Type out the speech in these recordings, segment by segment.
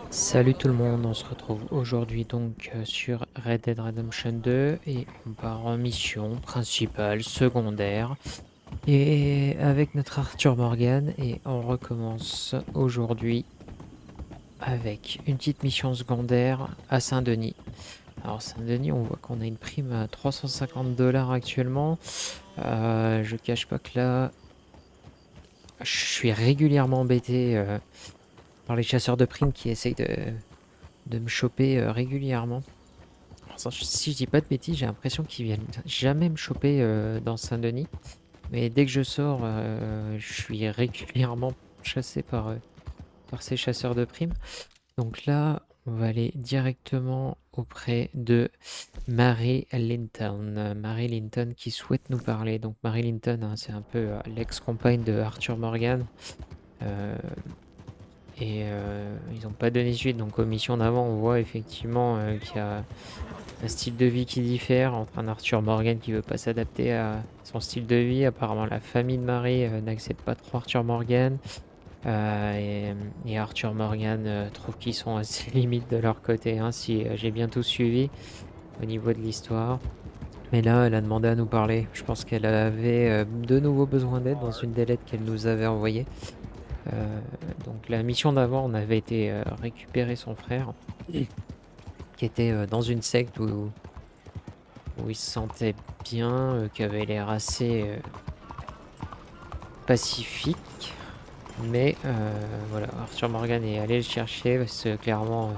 Salut tout le monde, on se retrouve aujourd'hui donc sur Red Dead Redemption 2 et on part en mission principale, secondaire et avec notre Arthur Morgan et on recommence aujourd'hui avec une petite mission secondaire à Saint-Denis. Alors Saint-Denis, on voit qu'on a une prime à 350 $ actuellement. Je cache pas que là, je suis régulièrement embêté par les chasseurs de primes qui essayent de me choper régulièrement. Alors, si je dis pas de bêtises, j'ai l'impression qu'ils viennent jamais me choper dans Saint-Denis. Mais dès que je sors, je suis régulièrement chassé par ces chasseurs de primes. Donc là, on va aller directement auprès de Mary Linton. Mary Linton qui souhaite nous parler. Donc Mary Linton, hein, c'est un peu l'ex-compagne de Arthur Morgan. Euh, ils n'ont pas donné suite. Donc aux missions d'avant, on voit effectivement qu'il y a un style de vie qui diffère entre un Arthur Morgan qui veut pas s'adapter à son style de vie. Apparemment, la famille de Marie n'accepte pas trop Arthur Morgan. Et Arthur Morgan trouve qu'ils sont assez limites de leur côté, hein, si j'ai bien tout suivi au niveau de l'histoire. Mais là, elle a demandé à nous parler. Je pense qu'elle avait de nouveau besoin d'aide dans une des lettres qu'elle nous avait envoyées. Euh, donc la mission d'avant, on avait été récupérer son frère, qui était dans une secte où il se sentait bien, qui avait l'air assez pacifique. Mais voilà, Arthur Morgan est allé le chercher parce que clairement,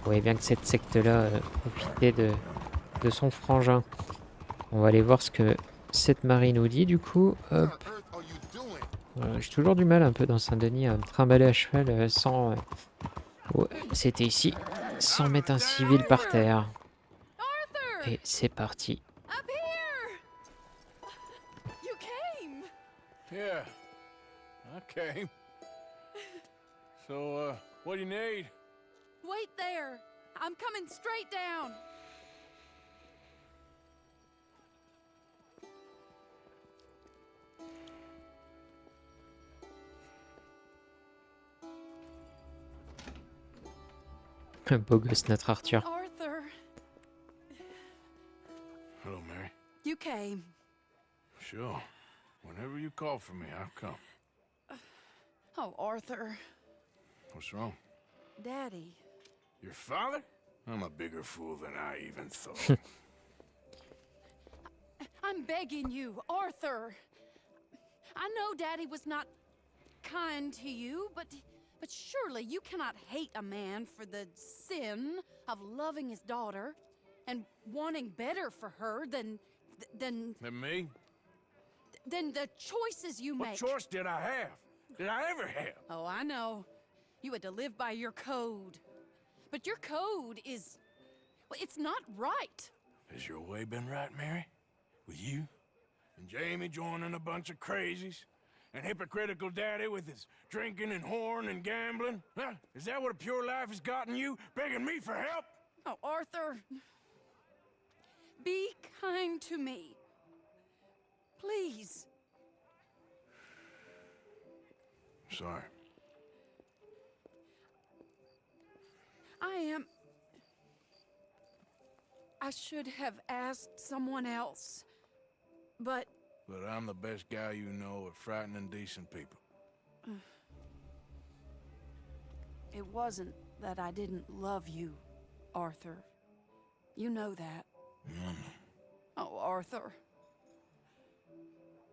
on voyait bien que cette secte-là profitait de son frangin. On va aller voir ce que cette Marie nous dit du coup. Hop. J'ai toujours du mal un peu dans Saint-Denis à me trimballer à cheval sans... ouais, c'était ici, sans mettre un civil par terre. Arthur! Et c'est parti. Up here! You came! Yeah, I came. So, what do you need? Wait there! I'm coming straight down! Beau gosse notre Arthur. Arthur, Hello, Mary. you came. Sure. Whenever you call for me, I'll come. Oh, Arthur. What's wrong? Daddy. Your father? I'm a bigger fool than I even thought. I'm begging you, Arthur. I know Daddy was not kind to you, but surely you cannot hate a man for the sin of loving his daughter and wanting better for her than And me? the choices you What make. choice did I have? Did I ever have? Oh, I know. You had to live by your code. But your code is... well, it's not right. Has your way been right, Mary? With you? And Jamie joining a bunch of crazies? And hypocritical daddy with his drinking and whoring and gambling? Huh? Is that what a pure life has gotten you? Begging me for help? Oh, Arthur. Be kind to me. Please. Sorry. I should have asked someone else. But But I'm the best guy you know at frightening decent people. it wasn't that I didn't love you, Arthur. You know that. Oh, Arthur.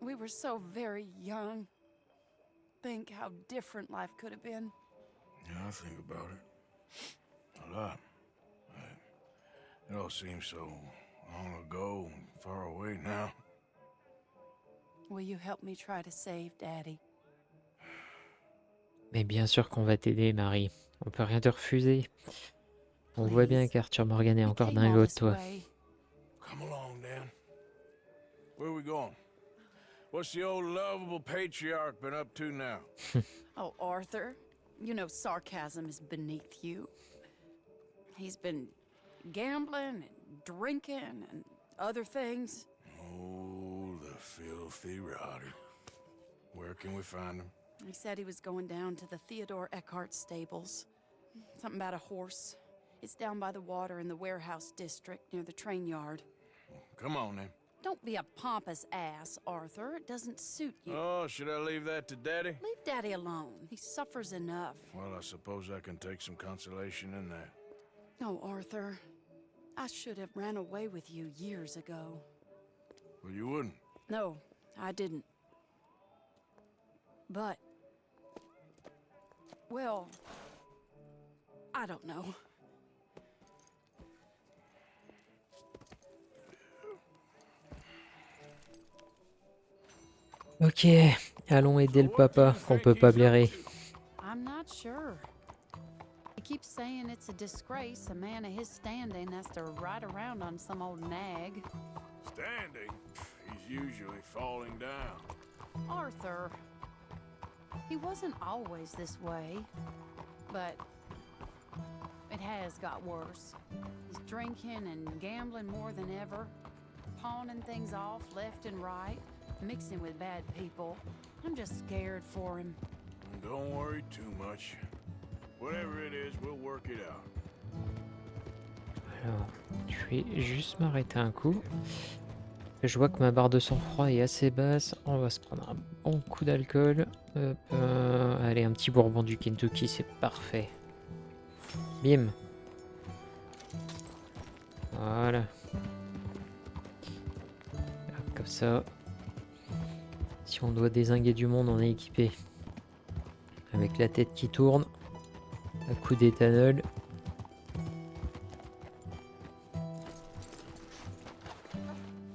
We were so very young. Think how different life could have been. Yeah, I think about it. A lot. It all seems so long ago and far away now. Will you help me try to save Daddy? Mais bien sûr qu'on va t'aider, Marie. On peut rien te refuser. On voit bien Please. qu'Arthur Morgan est We encore came dingo all de this toi. way. Come along, Dan. Where are we going? What's the old lovable patriarch been up to now? Oh, Arthur, you know sarcasm is beneath you. He's been gambling and drinking and other things. Oh, the filthy rotter. Where can we find him? He said he was going down to the Theodore Eckhart stables. Something about a horse. It's down by the water in the warehouse district near the train yard. Come on, then. Don't be a pompous ass, Arthur. It doesn't suit you. Oh, should I leave that to Daddy? Leave Daddy alone. He suffers enough. Well, I suppose I can take some consolation in that. No, Arthur. I should have ran away with you years ago. Well, you wouldn't. No, I didn't. But... well... I don't know. Ok, allons aider le papa qu'on peut pas blairer. I'm not sure. He keeps saying it's a disgrace a man of his standing has to ride around on some old nag. Standing? He's usually falling down. Arthur. He wasn't always this way, but it has got worse. He's drinking and gambling more than ever, pawning things off left and right, mixing with bad people. I'm just scared for him. Don't worry too much. Whatever it is, we'll work it out. Alors, je vais juste m'arrêter un coup. Je vois que ma barre de sang-froid est assez basse. On va se prendre un bon coup d'alcool. Hop, allez, un petit bourbon du Kentucky, c'est parfait. Bim. Voilà. Hop, comme ça. Si on doit dézinguer du monde, on est équipé. Avec la tête qui tourne. Un coup d'éthanol.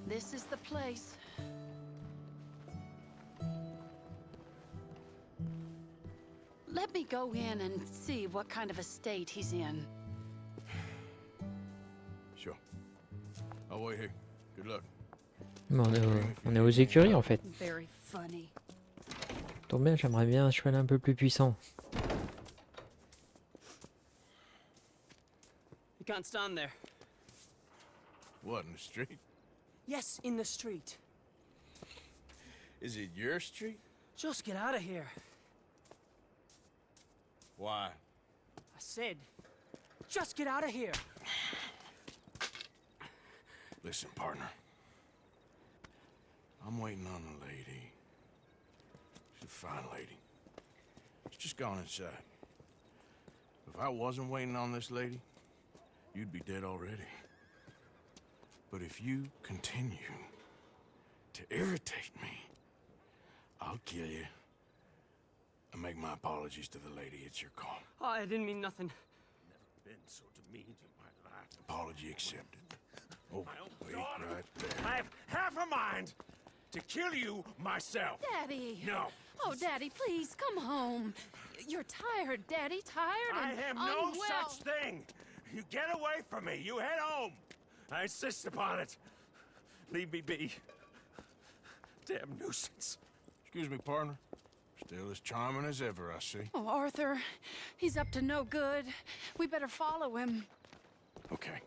This is the place. Let me go in and see what kind of a state he's in. Sure. I'll wait here. Good luck. Mais on est aux écuries en fait. Very funny. Tombe bien, j'aimerais bien un cheval un peu plus puissant. You can't stand there. What, in the street? Yes, in the street. Is it your street? Just get out of here. Why? I said, just get out of here. Listen, partner. I'm waiting on a lady. She's a fine lady. She's just gone inside. If I wasn't waiting on this lady, you'd be dead already. But if you continue to irritate me, I'll kill you. And make my apologies to the lady. It's your call. Oh, I didn't mean nothing. Been so demeaned in my life. Apology accepted. Oh, wait right there. I have half a mind to kill you myself. Daddy! No. Oh, Daddy, please, come home. You're tired, Daddy, tired I and am no unwell. such thing. You get away from me. You head home. I insist upon it. Leave me be. Damn nuisance. Excuse me, partner. Still as charming as ever, I see. Oh, Arthur, he's up to no good. We better follow him. Okay.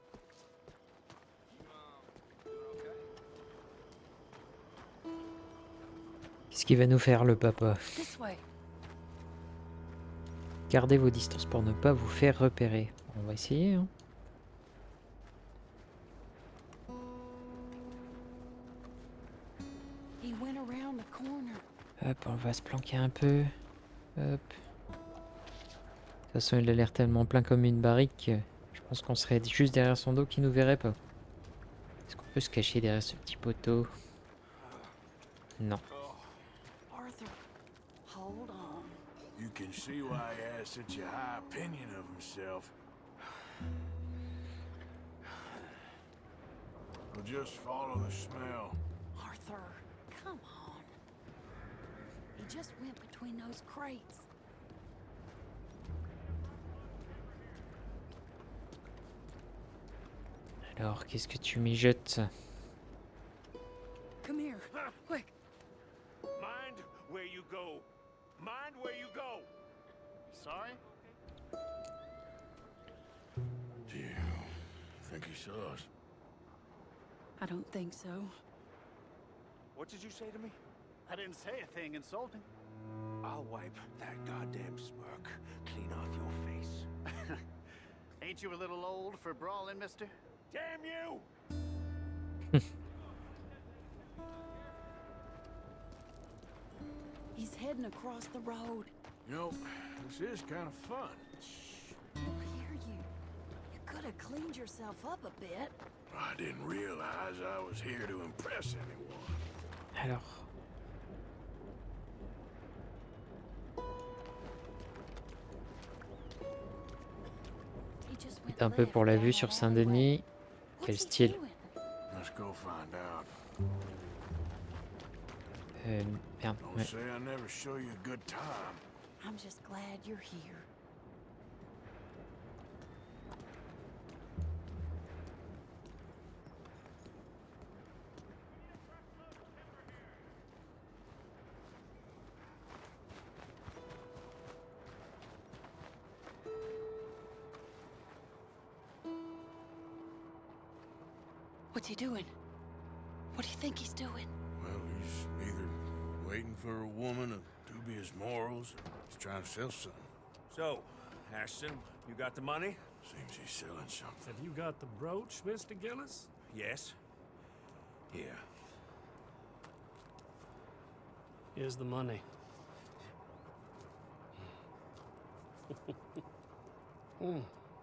Qu'est-ce qu'il va nous faire le papa? This way. Gardez vos distances pour ne pas vous faire repérer. On va essayer, hein. He went around the corner. Hop, on va se planquer un peu. Hop. De toute façon, il a l'air tellement plein comme une barrique. Je pense qu'on serait juste derrière son dos qu'il nous verrait pas. Est-ce qu'on peut se cacher derrière ce petit poteau? Non. Arthur, hold on. You can see why he has such a high opinion of himself. We'll just follow the smell. Arthur, come on. He just went between those crates. Alors, qu'est-ce que tu mijotes? Come here, quick. Mind where you go. Mind where you go. Sorry? Do you think he saw us? I don't think so. What did you say to me? I didn't say a thing insulting. I'll wipe that goddamn smirk clean off your face. Ain't you a little old for brawling, mister? Damn you! He's heading across the road. You know, this is kind of fun. Shh, he'll hear you. You could have cleaned yourself up a bit. I didn't realize I was here to impress anyone. Alors, He just went un peu pour la left vue down sur that Saint-Denis. alleyway. Quel What's he style. doing? Let's go find out. Merde, Don't ouais. say I never show you a good time. I'm just glad you're here. What's he doing? What do you think he's doing? Well, he's either waiting for a woman of dubious morals, or he's trying to sell something. So, Ashton, you got the money? Seems he's selling something. Have you got the brooch, Mr. Gillis? Yes. Here. Here's the money.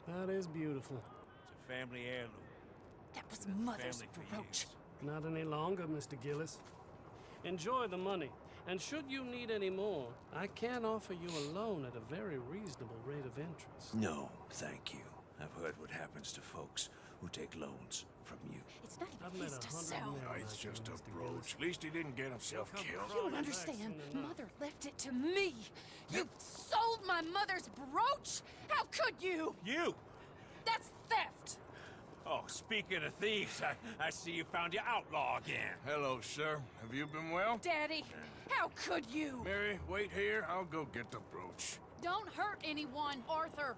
That is beautiful. It's a family heirloom. That was Been in the Mother's family for brooch. years. Not any longer, Mr. Gillis. Enjoy the money, and should you need any more, I can offer you a loan at a very reasonable rate of interest. No, thank you. I've heard what happens to folks who take loans from you. It's not I've even met his to 100 sell. men No, it's like you, just a Mr. brooch. Gillis. At least he didn't get himself Come killed. You don't Right, understand. that's soon enough. Mother left it to me. You sold my mother's brooch? How could you? You! That's theft. Oh, speaking of thieves, I see you found your outlaw again. Hello, sir. Have you been well? Daddy, how could you? Mary, wait here. I'll go get the brooch. Don't hurt anyone, Arthur.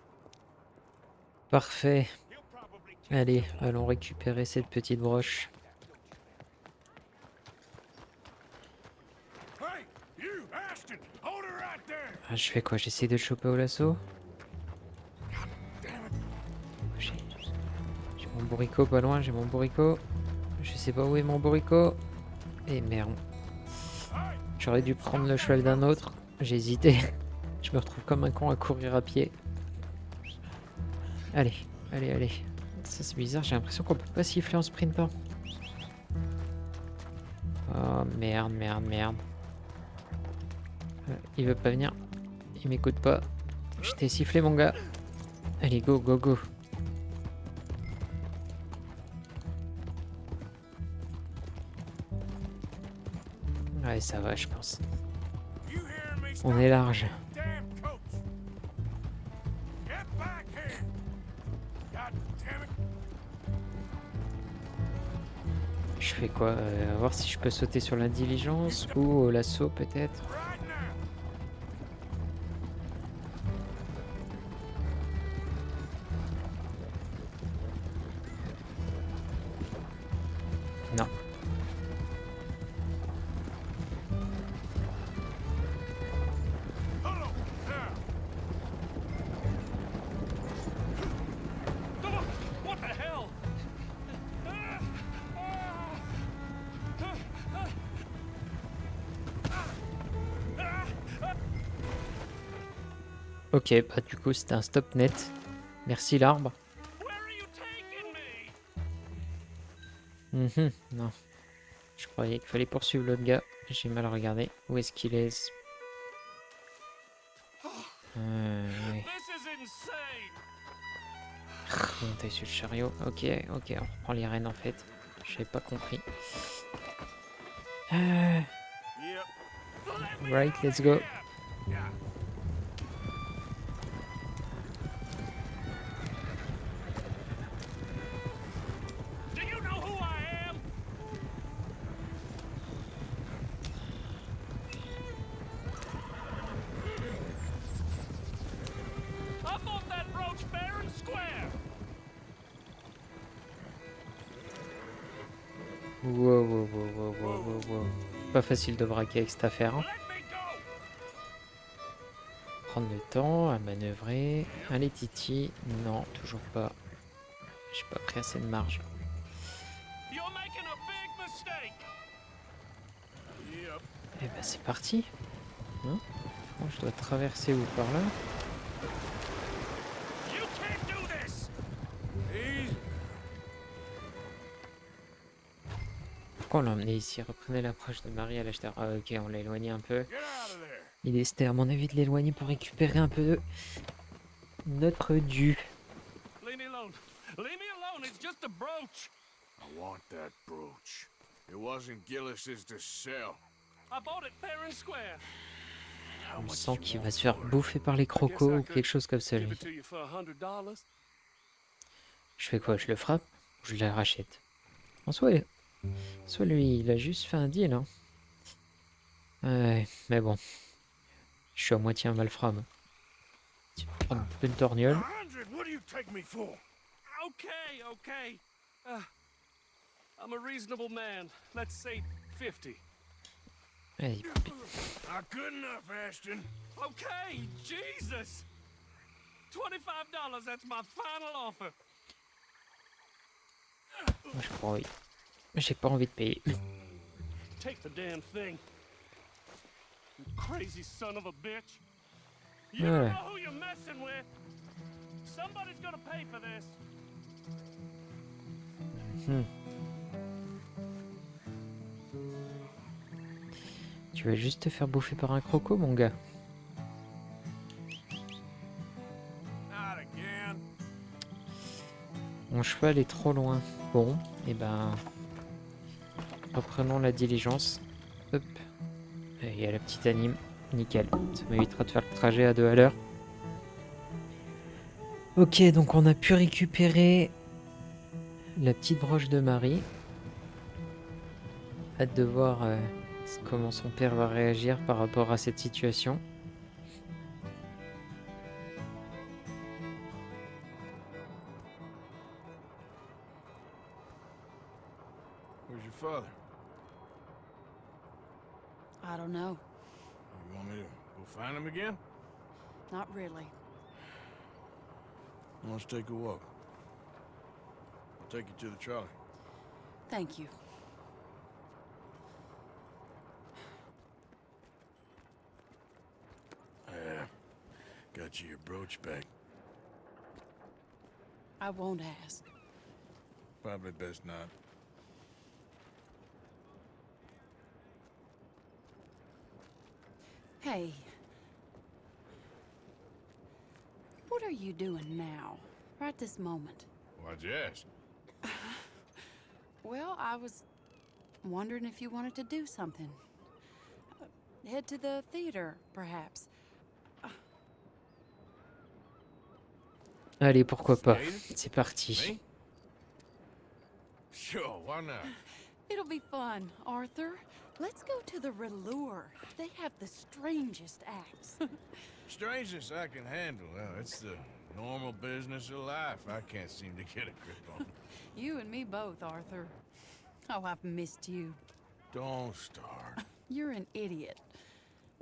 Parfait. He'll probably kill Allez, allons récupérer cette petite broche. Hey, you, Ashton! Hold her right there! Ah, je fais quoi? J'essaie de le choper au lasso? Damn it! J'ai mon bourricot pas loin, j'ai mon bourricot. Je sais pas où est mon bourricot. Et merde. J'aurais dû prendre le cheval d'un autre. J'ai hésité. Je me retrouve comme un con à courir à pied. Allez, allez, allez. Ça c'est bizarre, j'ai l'impression qu'on peut pas siffler en sprintant. Oh merde, merde, merde. Il veut pas venir. Il m'écoute pas. Je t'ai sifflé mon gars. Allez, go, go, go. Ouais, ça va, je pense. You hear me? On Stop est large. that damn coach! Get back here! God damn it! Je fais quoi? Voir si je peux sauter sur la diligence ou au lasso peut-être. Right now! Non. Hold on! Now! What the hell? Ok, bah du coup c'était un stop net. Merci l'arbre. Where are you taking me? Non. Je croyais qu'il fallait poursuivre l'autre gars. J'ai mal regardé. Où est-ce qu'il est? Oui. This is insane. Monter sur le chariot. Ok, ok, on reprend les rênes en fait. J'avais pas compris. Yep. Right, let's go. Yeah. Do you know who I am? Up on that brooch fair and square. Wow, wow, wow, wow, wow, wow, wow. Pas facile de braquer avec cette affaire. Hein. Let me go. prendre le temps, à manœuvrer. Allez, Titi. Non, toujours pas. J'ai pas pris assez de marge. You're making a big mistake. Yep. Eh ben, c'est parti. Hein? Oh, je dois traverser où par là? You can't do this! Easy. Pourquoi on l'a emmené ici? Reprenez l'approche de Marie à l'âge d'or. Ah, ok, on l'a éloigné un peu. Get out of there. Il c'était à mon avis de l'éloigner pour récupérer un peu de notre dû. Leave me alone. Leave me alone. It's just a brooch. I want that brooch. It wasn't Gillis's to sell. I bought it fair and square. How Je much sens you qu'il want va se faire for it? bouffer par les crocos ou quelque chose comme ça, Give lui. it to you for $100. Je fais quoi? Je le frappe? Ou je la rachète? En soi, lui, il a juste fait un deal, hein. Ouais, mais bon. Je suis à moitié un malfrat, moi. Tu vas prendre un peu de torgnole. 100? What do you take me for? Okay, okay. I'm a reasonable man. Let's say 50. Allez, Not good enough, Ashton. Okay, Jesus. $25, that's my final offer. moi, je crois, oui. J'ai pas envie de payer. Take the damn thing. You crazy son of a bitch. You don't Ouais. know who you're messing with. Somebody's gonna pay for this. Tu vas juste te faire bouffer par un croco, mon gars. Not again. Mon cheval est trop loin. Bon, et ben... reprenons la diligence. Hop. Et il y a la petite anime. Nickel. Ça m'évitera de faire le trajet à 2 à l'heure. Ok, donc on a pu récupérer la petite broche de Marie. Hâte de voir comment son père va réagir par rapport à cette situation. Where's your father? I don't know. You want me to go find him again? Not really. Let's take a walk. I'll take you to the trolley. Thank you. Yeah. Got you your brooch back. I won't ask. Probably best not. Hey. What are you doing now? Right this moment? Why'd you ask? Well, I was wondering if you wanted to do something. Head to the theater, perhaps. Allez, pourquoi pas. Skating? C'est parti. Me? Sure, why not? It'll be fun, Arthur. Let's go to the Relure. They have the strangest acts. Strangeness I can handle. It's the normal business of life. I can't seem to get a grip on. You and me both, Arthur. Oh, I've missed you. Don't start. You're an idiot.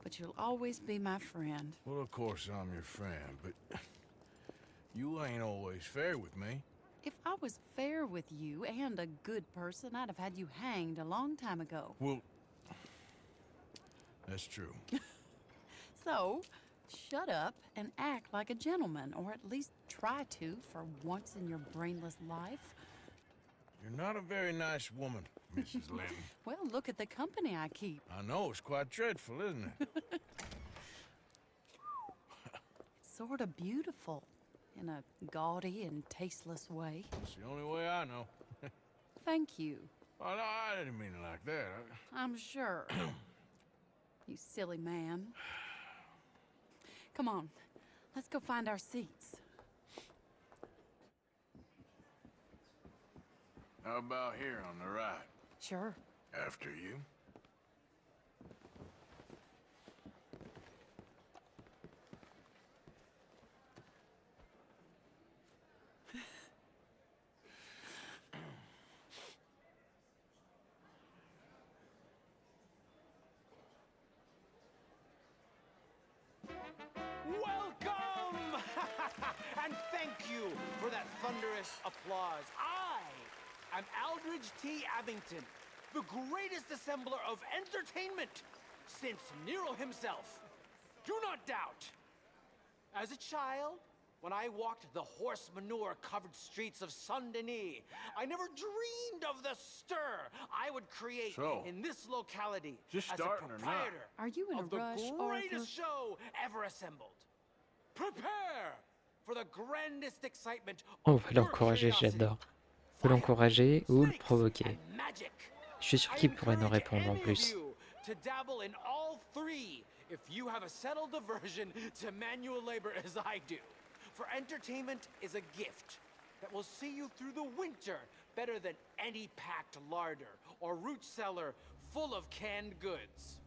But you'll always be my friend. Well, of course I'm your friend, but you ain't always fair with me. If I was fair with you and a good person, I'd have had you hanged a long time ago. Well, that's true. So, shut up and act like a gentleman, or at least try to for once in your brainless life. You're not a very nice woman, Mrs. Linton. Well, look at the company I keep. I know, it's quite dreadful, isn't it? It's sort of beautiful, in a gaudy and tasteless way. It's the only way I know. Thank you. Oh, no, I didn't mean it like that. I'm sure. You silly man. Come on, let's go find our seats. How about here on the right? Sure. After you. thunderous applause. I am Aldridge T. Abington, the greatest assembler of entertainment since Nero himself. Do not doubt. As a child, when I walked the horse manure-covered streets of Saint-Denis, I never dreamed of the stir I would create So, in this locality just as a starting or not? proprietor Are you in a of the rush, greatest show ever assembled. Prepare for the grandest excitement On of va your l'encourager, curiosity. j'adore. Faut Fire, l'encourager ou le snakes, provoquer. and magic. Je suis sûr I qu'il pourrait nous encourage répondre en any of plus. you to dabble in all three if you have a settled aversion to manual labor as I do. For entertainment is a gift that will see you through the winter better than any packed larder or root cellar full of canned goods.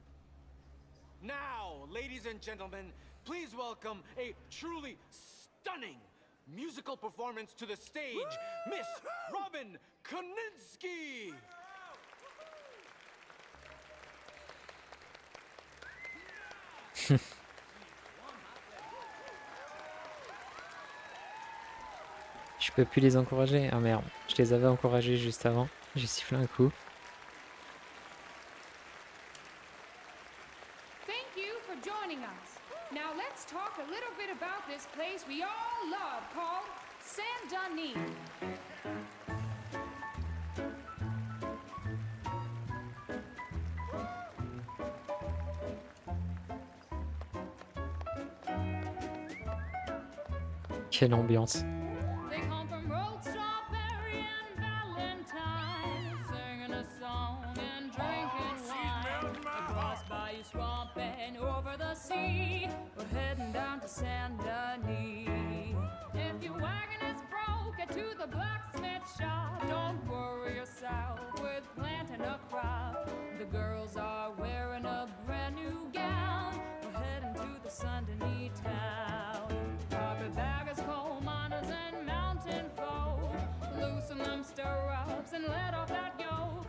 Now, ladies and gentlemen, please welcome a truly stunning musical performance to the stage, Miss Robin Koninsky! Je peux plus les encourager? Ah merde, je les avais encouragés juste avant. J'ai sifflé un coup. Thank you for joining us. Now let's talk a little bit about this place we all love called Saint-Denis. Quelle ambiance. They come from Road Strawberry and Valentine, singing a song and drinking wine. Across Bayou Swamp and over the sea, we're heading down to Saint-Denis. If your wagon is broke, get to the blacksmith shop. Don't worry yourself with planting a crop. The girls are wearing a brand new gown. We're heading to the Saint-Denis town. Carpetbaggers, coal miners, and mountain folk, loosen them stirrups and let off that yoke.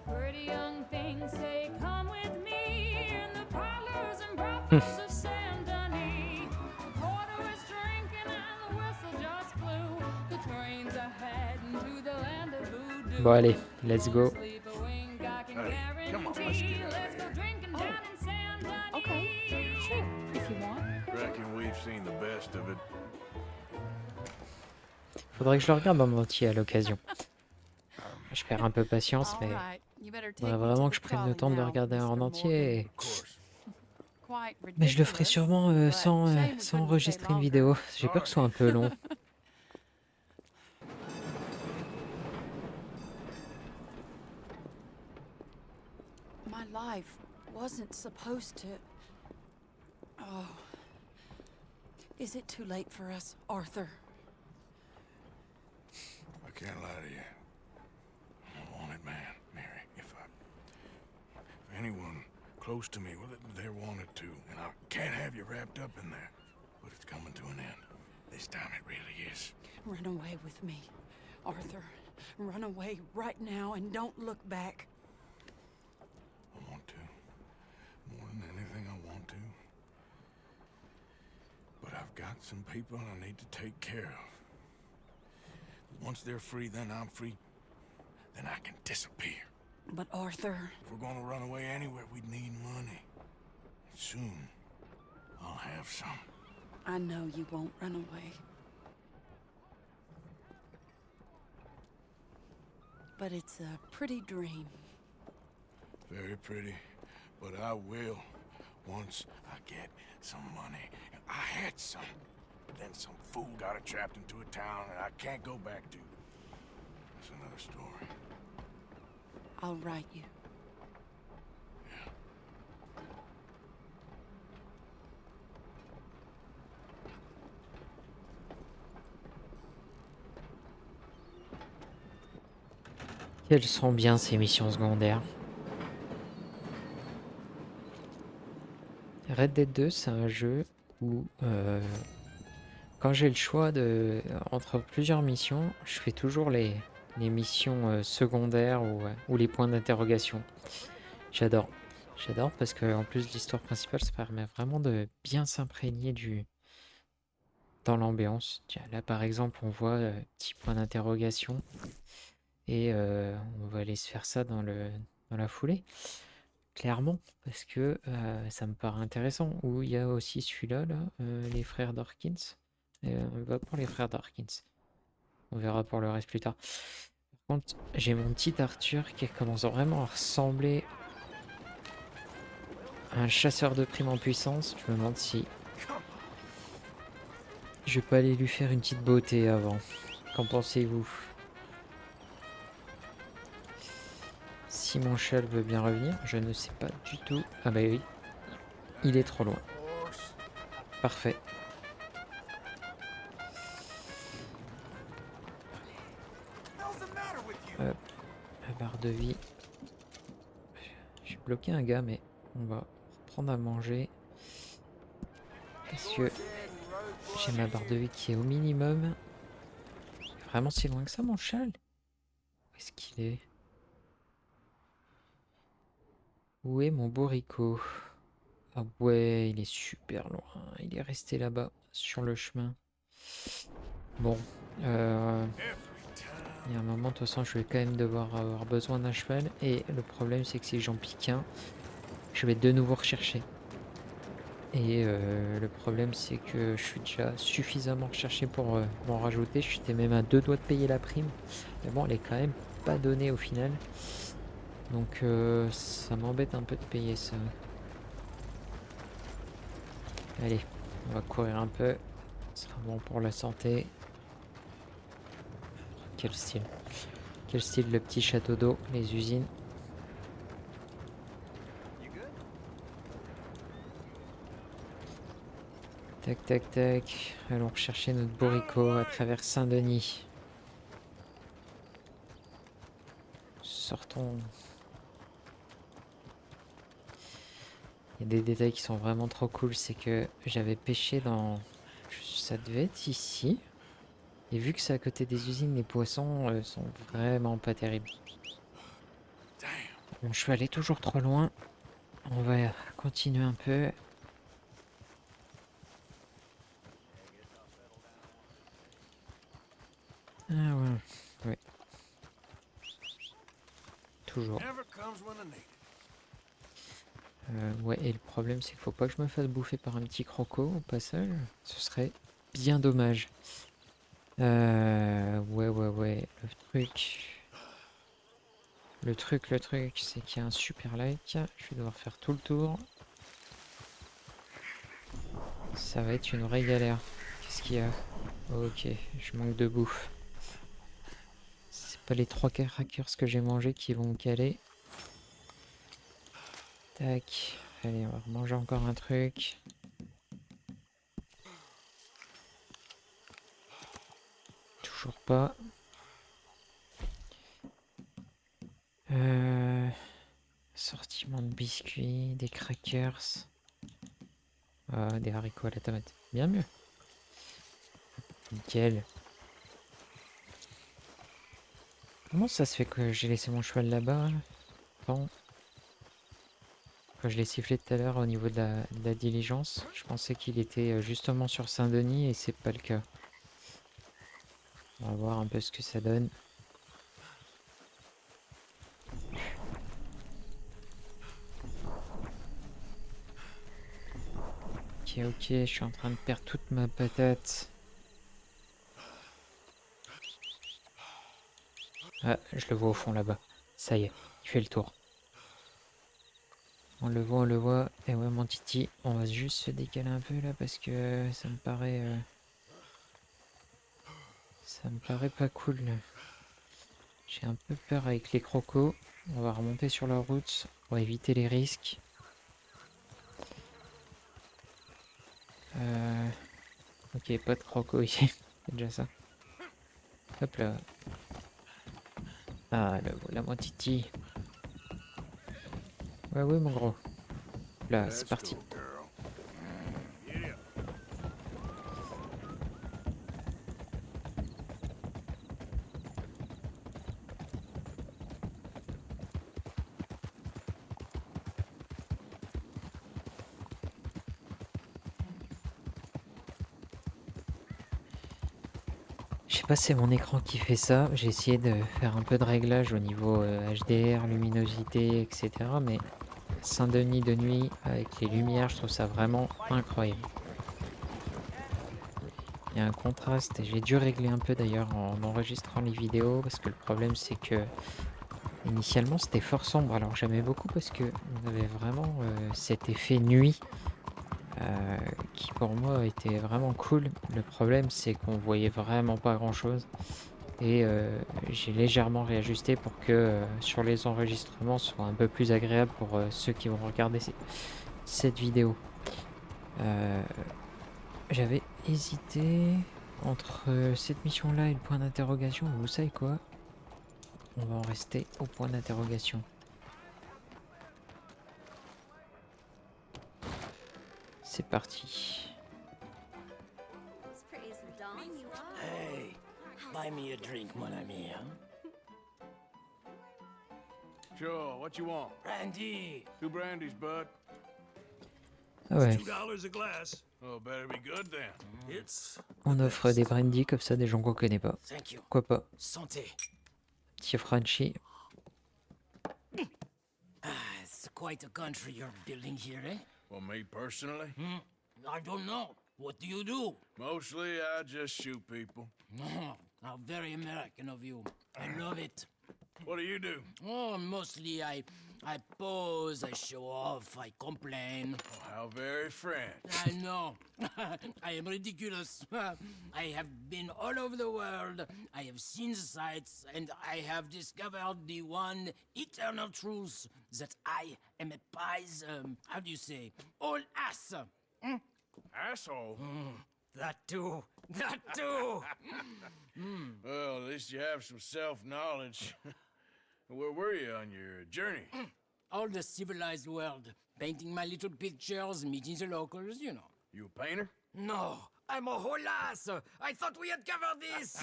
Pretty young things say, come with me in the parlors and brothels of Saint-Denis. The porter is drinking and the whistle just blew. The trains are heading to the land of voodoo. Bon allez, let's go. Hey, come on, let's get out Let's of go here. drinking down in Saint-Denis. Okay, sure, if you want. Reckon we've seen the best of it. Faudrait que je le regarde en entier à l'occasion. Je perds un peu patience, All mais right, you better take faudrait me to vraiment the que je prenne le trolley temps de le now, regarder en Mr. entier. Of course. Quite Mais je le ferai ridiculous, sûrement but sans, shame we sans couldn't stay enregistrer une longer. vidéo. J'ai peur que ce soit un peu long. My life wasn't supposed to. Oh. Is it too late for us, Arthur? I can't lie to you. I'm a wanted man, Mary. If anyone close to me, well, they're wanted too. And I can't have you wrapped up in there. But it's coming to an end. This time it really is. Run away with me, Arthur. Run away right now and don't look back. I want to. More than anything, I want to. But I've got some people I need to take care of. Once they're free, then I'm free. Then I can disappear. But Arthur, If we're gonna run away anywhere, we'd need money. Soon, I'll have some. I know you won't run away. But it's a pretty dream. Very pretty, but I will once I get some money. I had some, but then some fool got it trapped into a town that I can't go back to. That's another story. I'll write you. Quelles sont bien ces missions secondaires. Red Dead 2, c'est un jeu où quand j'ai le choix entre plusieurs missions, je fais toujours les missions secondaires ou les points d'interrogation. J'adore. J'adore parce que en plus de l'histoire principale, ça permet vraiment de bien s'imprégner dans l'ambiance. Tiens, là par exemple, on voit petit point d'interrogation et on va aller se faire ça dans la foulée, clairement, parce que ça me paraît intéressant. Ou il y a aussi celui-là, là, les frères Dawkins. On va pour les frères Dawkins. On verra pour le reste plus tard. Par contre, j'ai mon petit Arthur qui commence vraiment à ressembler à un chasseur de primes en puissance. Je me demande si je vais pas aller lui faire une petite beauté avant. Qu'en pensez-vous? Si mon cheval veut bien revenir, je ne sais pas du tout. Ah bah oui, il est trop loin. Parfait. Hop, la barre de vie. J'ai bloqué un gars, mais on va reprendre à manger. Parce que j'ai ma barre de vie qui est au minimum. Vraiment si loin que ça, mon cheval? Où est-ce qu'il est? Où est mon bourricot? Ah ouais, il est super loin. Il est resté là-bas, sur le chemin. Bon, il y a un moment, de toute façon, je vais quand même devoir avoir besoin d'un cheval. Et le problème, c'est que si j'en pique un, je vais de nouveau rechercher. Et le problème, c'est que je suis déjà suffisamment recherché pour m'en rajouter. J'étais même à 2 doigts de payer la prime. Mais bon, elle est quand même pas donnée au final. Donc ça m'embête un peu de payer ça. Allez, on va courir un peu. Ce sera bon pour la santé. Quel style. Quel style, le petit château d'eau, les usines. Tac, tac, tac. Allons rechercher notre bourricot à travers Saint-Denis. Sortons. Il y a des détails qui sont vraiment trop cool. C'est que j'avais pêché dans... Ça devait être ici. Et vu que c'est à côté des usines, les poissons sont vraiment pas terribles. Mon cheval est toujours trop loin. On va continuer un peu. Ah ouais. Ouais. Toujours. Ouais, et le problème, c'est qu'il faut pas que je me fasse bouffer par un petit croco au passage. Ce serait bien dommage. Ouais. Le truc, c'est qu'il y a un super like. Je vais devoir faire tout le tour. Ça va être une vraie galère. Qu'est-ce qu'il y a? Ok, je manque de bouffe. C'est pas les 3 crackers que j'ai mangé qui vont me caler. Tac. Allez, on va manger encore un truc. Toujours pas. Assortiment de biscuits, des crackers. Des haricots à la tomate. Bien mieux. Nickel. Comment ça se fait que j'ai laissé mon cheval là-bas? Bon. Quand je l'ai sifflé tout à l'heure au niveau de la diligence, je pensais qu'il était justement sur Saint-Denis et c'est pas le cas. On va voir un peu ce que ça donne. Ok, je suis en train de perdre toute ma patate. Ah, je le vois au fond là-bas. Ça y est, il fait le tour. On le voit. Et ouais, mon titi, on va juste se décaler un peu là parce que ça me paraît... Ça me paraît pas cool. J'ai un peu peur avec les crocos. On va remonter sur la route pour éviter les risques. Ok, pas de crocos ici. C'est déjà ça. Hop là. Ah, le voilà mon titi. Ouais, mon gros. Là, c'est parti. Je sais pas si c'est mon écran qui fait ça. J'ai essayé de faire un peu de réglage au niveau HDR, luminosité, etc. Mais Saint-Denis de nuit avec les lumières, je trouve ça vraiment incroyable. Il y a un contraste et j'ai dû régler un peu d'ailleurs en enregistrant les vidéos parce que le problème c'est que initialement c'était fort sombre, alors j'aimais beaucoup parce que on avait vraiment cet effet nuit qui pour moi était vraiment cool. Le problème c'est qu'on voyait vraiment pas grand chose et j'ai légèrement réajusté pour que sur les enregistrements ce soit un peu plus agréable pour ceux qui vont regarder cette vidéo. J'avais hésité entre cette mission-là et le point d'interrogation. Vous savez quoi? On va en rester au point d'interrogation. C'est parti. Hey, buy me a drink, mon ami. Hein? Sure, what you want? Randy. 2 brandies, bud. Ah ouais, $2 a glass. Oh, better be good then. It's. on offre des brandy comme ça, des gens qu'on connaît pas. Thank you. Pourquoi pas? Santé. Petit Frenchie. It's quite a country you're building here, eh? Well, me personally, I don't know. What do you do? mostly I just shoot people. How very American of you. I love it. What do you do? Oh, mostly I pose, I show off, I complain. Oh, how very French. I know. I am ridiculous. I have been all over the world. I have seen the sights, and I have discovered the one eternal truth that I am a pies, how do you say, all ass. Asshole. That too. That too. Well, at least you have some self-knowledge. Where were you on your journey? All the civilized world. Painting my little pictures, meeting the locals, you know. You a painter? No, I'm a whole ass. I thought we had covered this.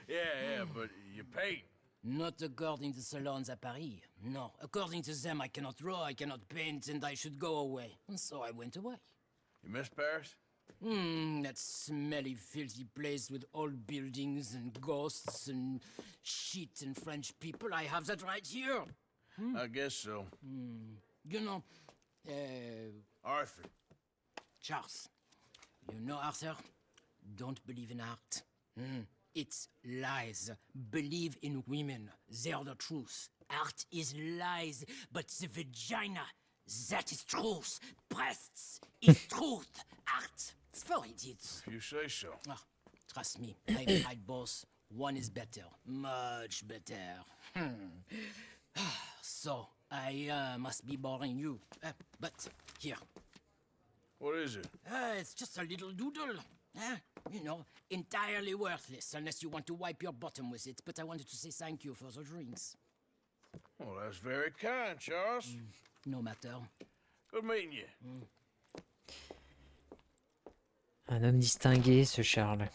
Yeah, but you paint. Not according to salons at Paris. No, according to them, I cannot draw, I cannot paint, and I should go away. And so I went away. You miss Paris? That smelly, filthy place with old buildings and ghosts and shit and French people. I have that right here. I guess so. You know, Arthur. Charles. You know, Arthur? Don't believe in art. It's lies. Believe in women. They're the truth. Art is lies, but the vagina, that is truth. Breasts is truth. Art, it's for idiots. If you say so. Ah, trust me, I've tried both. One is better. Much better. So, I must be boring you. But, here. What is it? It's just a little doodle. You know, entirely worthless unless you want to wipe your bottom with it. But I wanted to say thank you for the drinks. Well, that's very kind, Charles. No matter. Good meeting you. Un homme distingué, ce Charles.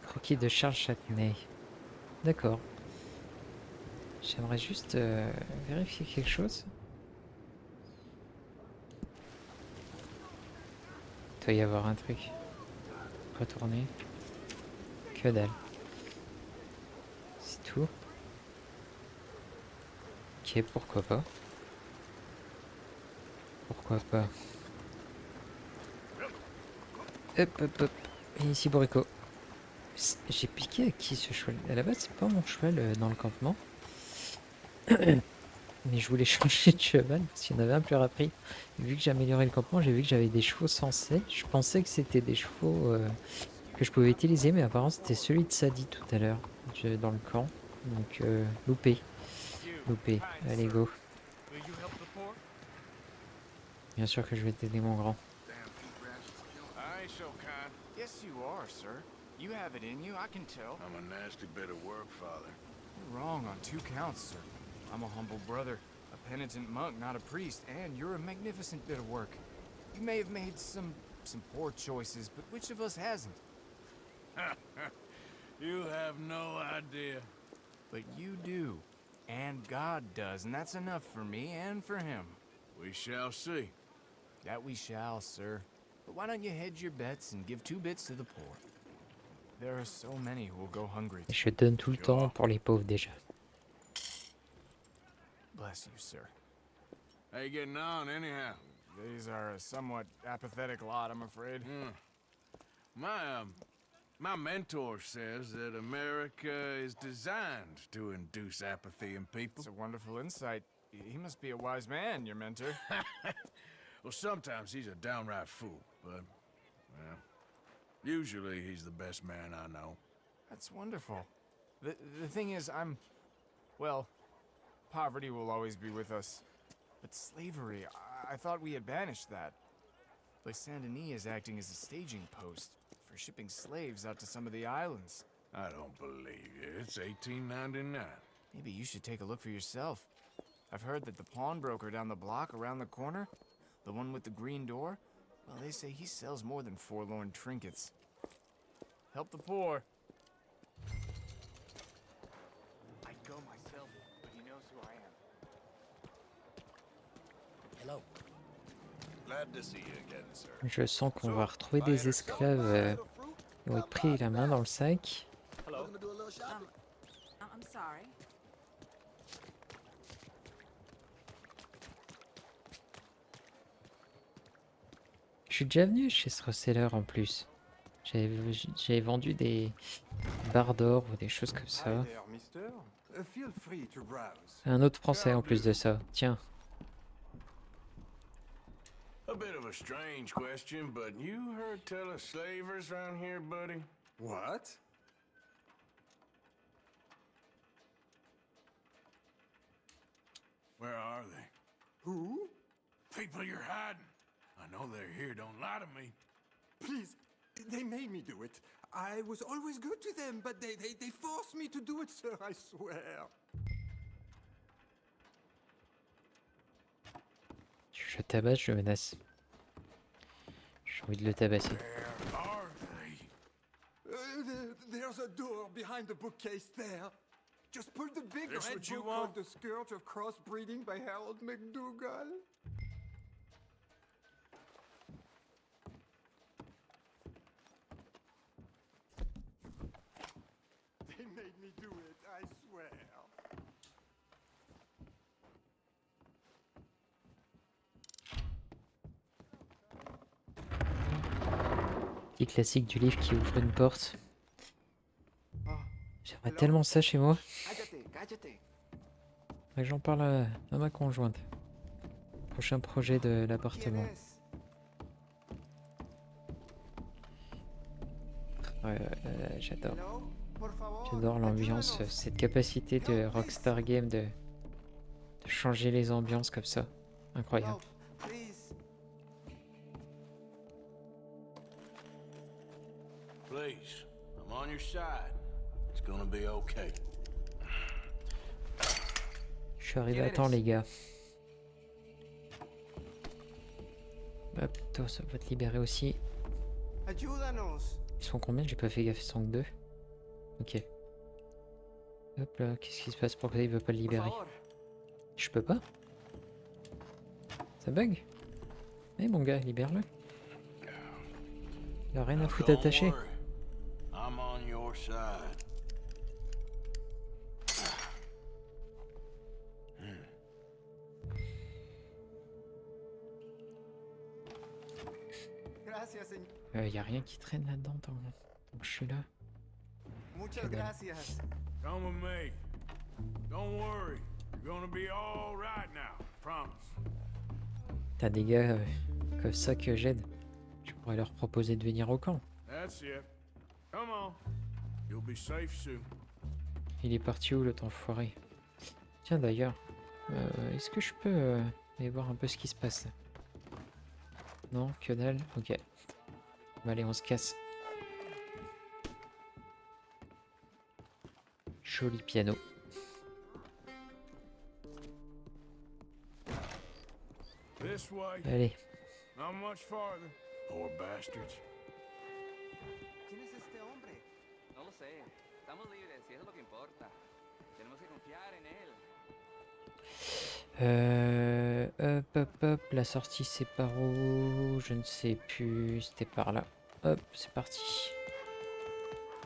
Croquis de Charles Châtenay. D'accord. J'aimerais juste vérifier quelque chose. Il doit y avoir un truc. Retourner. Que dalle. C'est tout. Ok, pourquoi pas. Pourquoi pas. Hop, hop, hop. Et ici, Borico. J'ai piqué à qui ce cheval? À la base, c'est pas mon cheval dans le campement. Mais je voulais changer de cheval parce qu'il y en avait un plus rapide. Vu que j'ai amélioré le campement, j'ai vu que j'avais des chevaux sans selle. Je pensais que c'était des chevaux que je pouvais utiliser, mais apparemment c'était celui de Sadie tout à l'heure dans le camp. Donc loupé. Loupé. Allez, go. Bien sûr que je vais t'aider, mon grand. I ain't so kind. Yes, you are, sir. You have it in you, I can tell. I'm a nasty bit of work, Father. You're wrong on 2 counts, sir. I'm a humble brother, a penitent monk, not a priest, and you're a magnificent bit of work. You may have made some poor choices, but which of us hasn't? You have no idea. But you do. And God does, and that's enough for me and for him. We shall see. That we shall, sir. But why don't you hedge your bets and give 2 bits to the poor? There are so many who will go hungry. Je donne tout le temps pour les pauvres déjà. Bless you, sir. How you getting on, anyhow? These are a somewhat apathetic lot, I'm afraid. My mentor says that America is designed to induce apathy in people. It's a wonderful insight. He must be a wise man, your mentor. Well, sometimes he's a downright fool, but, well, usually he's the best man I know. That's wonderful. The thing is, well, poverty will always be with us. But slavery, I thought we had banished that. Like Saint Denis is acting as a staging post for shipping slaves out to some of the islands. I don't believe you. It's 1899. Maybe you should take a look for yourself. I've heard that the pawnbroker down the block around the corner, the one with the green door, well, they say he sells more than forlorn trinkets. Help the poor. I'd go myself, but he knows who I am. Hello. Glad to see you again, sir. Je sens qu'on va retrouver des esclaves qui vont être pris la main dans le sac. I'm sorry. Je suis déjà venu chez ce reseller en plus. J'avais vendu des barres d'or ou des choses comme ça. Un autre français en plus de ça. Tiens. A bit of a strange question, but you heard tell of slavers around here, buddy? What? Where are they? Who? People you're hiding. I know they're here, don't lie to me. Please, they made me do it. I was always good to them, but they forced me to do it, sir, I swear. Je tabasse, je menace. J'ai envie de le tabasser. Where are they? There's a door behind the bookcase there. Just pull the big This red what you book want? on The Scourge of Crossbreeding by Harold McDougall. They made me do it, I swear. Petit classique du livre qui ouvre une porte. J'aimerais tellement ça chez moi. Faudrait que j'en parle à ma conjointe. Prochain projet de l'appartement. J'adore. J'adore l'ambiance, cette capacité de Rockstar Game de changer les ambiances comme ça. Incroyable. Please, I'm on your side. It's gonna be okay. Je suis arrivé à temps, les gars. Hop, toi, ça va te libérer aussi. Ils sont combien? J'ai pas fait gaffe, ils sont que 2. Ok. Hop là, qu'est-ce qui se passe? Pourquoi il veut pas le libérer? Je peux pas? Ça bug? Eh mon gars, libère-le. Il a rien à foutre attaché. I'm on your side. Y a rien qui traîne là-dedans tant que je suis là. Que dalle. Come with me. Don't worry. You're gonna be all right now. Promise. T'as des gars comme ça que j'aide. Je pourrais leur proposer de venir au camp. That's it. Come on. You'll be safe soon. Il est parti où l'autre enfoiré? Tiens d'ailleurs, est-ce que je peux aller voir un peu ce qui se passe? Non, que dalle. Ok. Bah, allez, on se casse. Joli piano. This way. Allez. Not much farther. Poor bastards. No lo sé. Estamos libres, si eso es lo que importa. Tenemos que confiar en él. Hop, la sortie c'est par où? Je ne sais plus, c'était par là. Hop, c'est parti.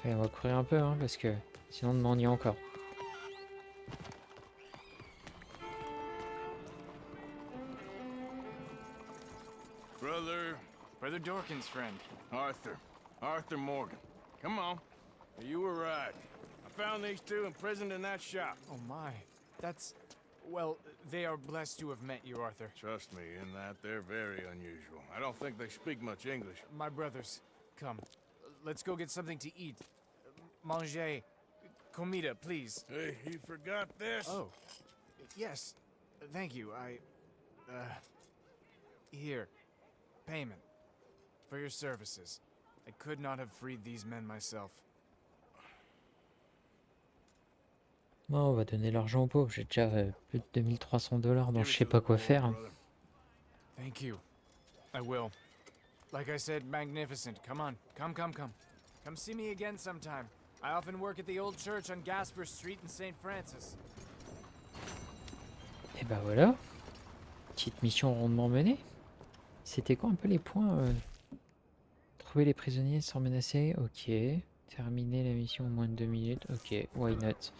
Allez, on va courir un peu, hein, parce que sinon on m'ennuie encore. Brother Dorkin's friend. Arthur Morgan. Come on. You were right. I found these two imprisoned in that shop. Oh my, that's... Well, they are blessed to have met you, Arthur. Trust me, in that they're very unusual. I don't think they speak much English. My brothers, come. Let's go get something to eat. Manger. Comida, please. Hey, you forgot this? Oh, yes. Thank you. Here. Payment. For your services. I could not have freed these men myself. Non, on va donner l'argent aux pauvres. J'ai déjà plus de 2300 $, donc je sais pas quoi faire. Thank you. I will. Like I said, magnificent. Come on. Come. Come see me again sometime. I often work at the old church on Gasper Street in St. Francis. Et bah voilà. Petite mission rondement menée. C'était quoi un peu les points Trouver les prisonniers sans menacer. Ok. Terminer la mission en moins de 2 minutes. Ok, why not?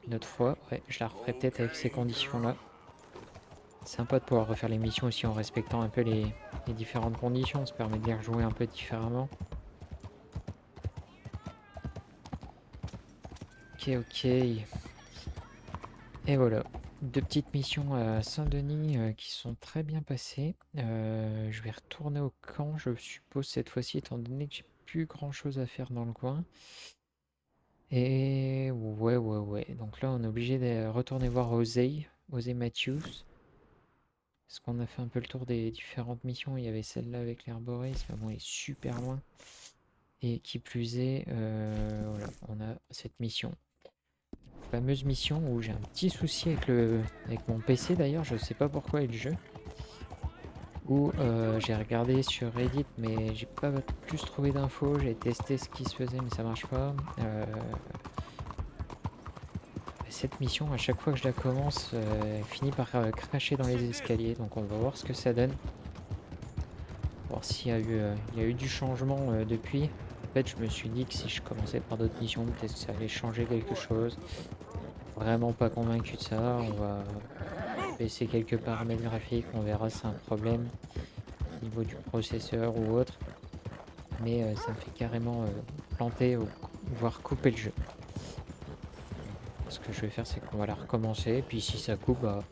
Une autre fois, ouais, je la referai peut-être avec ces conditions-là. Sympa de pouvoir refaire les missions aussi en respectant un peu les différentes conditions. Ça permet de les rejouer un peu différemment. Ok. Et voilà. 2 petites missions à Saint-Denis qui sont très bien passées. Je vais retourner au camp, je suppose, cette fois-ci, étant donné que j'ai plus grand-chose à faire dans le coin. Et ouais. Donc là, on est obligé de retourner voir Osei Matthews. Parce qu'on a fait un peu le tour des différentes missions. Il y avait celle-là avec l'herboriste, mais bon, elle est super loin. Et qui plus est, voilà, on a cette mission. Fameuse mission où j'ai un petit souci avec mon PC d'ailleurs, je sais pas pourquoi et le jeu. Où j'ai regardé sur Reddit mais j'ai pas plus trouvé d'infos, j'ai testé ce qui se faisait mais ça marche pas. Cette mission, à chaque fois que je la commence, elle finit par cracher dans les escaliers, donc on va voir ce que ça donne. Voir s'il y a eu du changement depuis. En fait, je me suis dit que si je commençais par d'autres missions, peut-être que ça allait changer quelque chose. Vraiment pas convaincu de ça. On va baisser quelques paramètres graphiques. On verra si c'est un problème au niveau du processeur ou autre. Mais ça me fait carrément planter ou voire couper le jeu. Ce que je vais faire, c'est qu'on va la recommencer. Et puis si ça coupe, bah,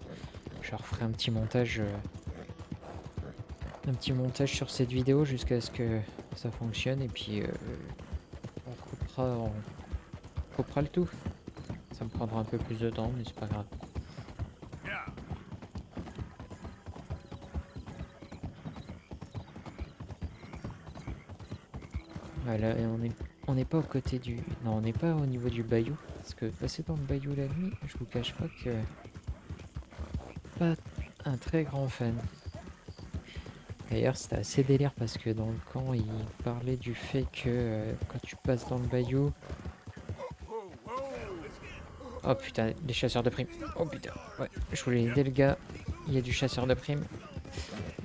je referai un petit montage sur cette vidéo jusqu'à ce que ça fonctionne et puis on coupera le tout. Ça me prendra un peu plus de temps mais c'est pas grave. Voilà, et on n'est pas au côté du... Non, on n'est pas au niveau du bayou. Parce que passer dans le bayou la nuit, je vous cache pas que... Pas un très grand fan. D'ailleurs, c'était assez délire parce que dans le camp, il parlait du fait que quand tu passes dans le bayou... Oh putain, les chasseurs de primes. Oh putain, ouais, je voulais aider le gars. Il y a du chasseur de primes.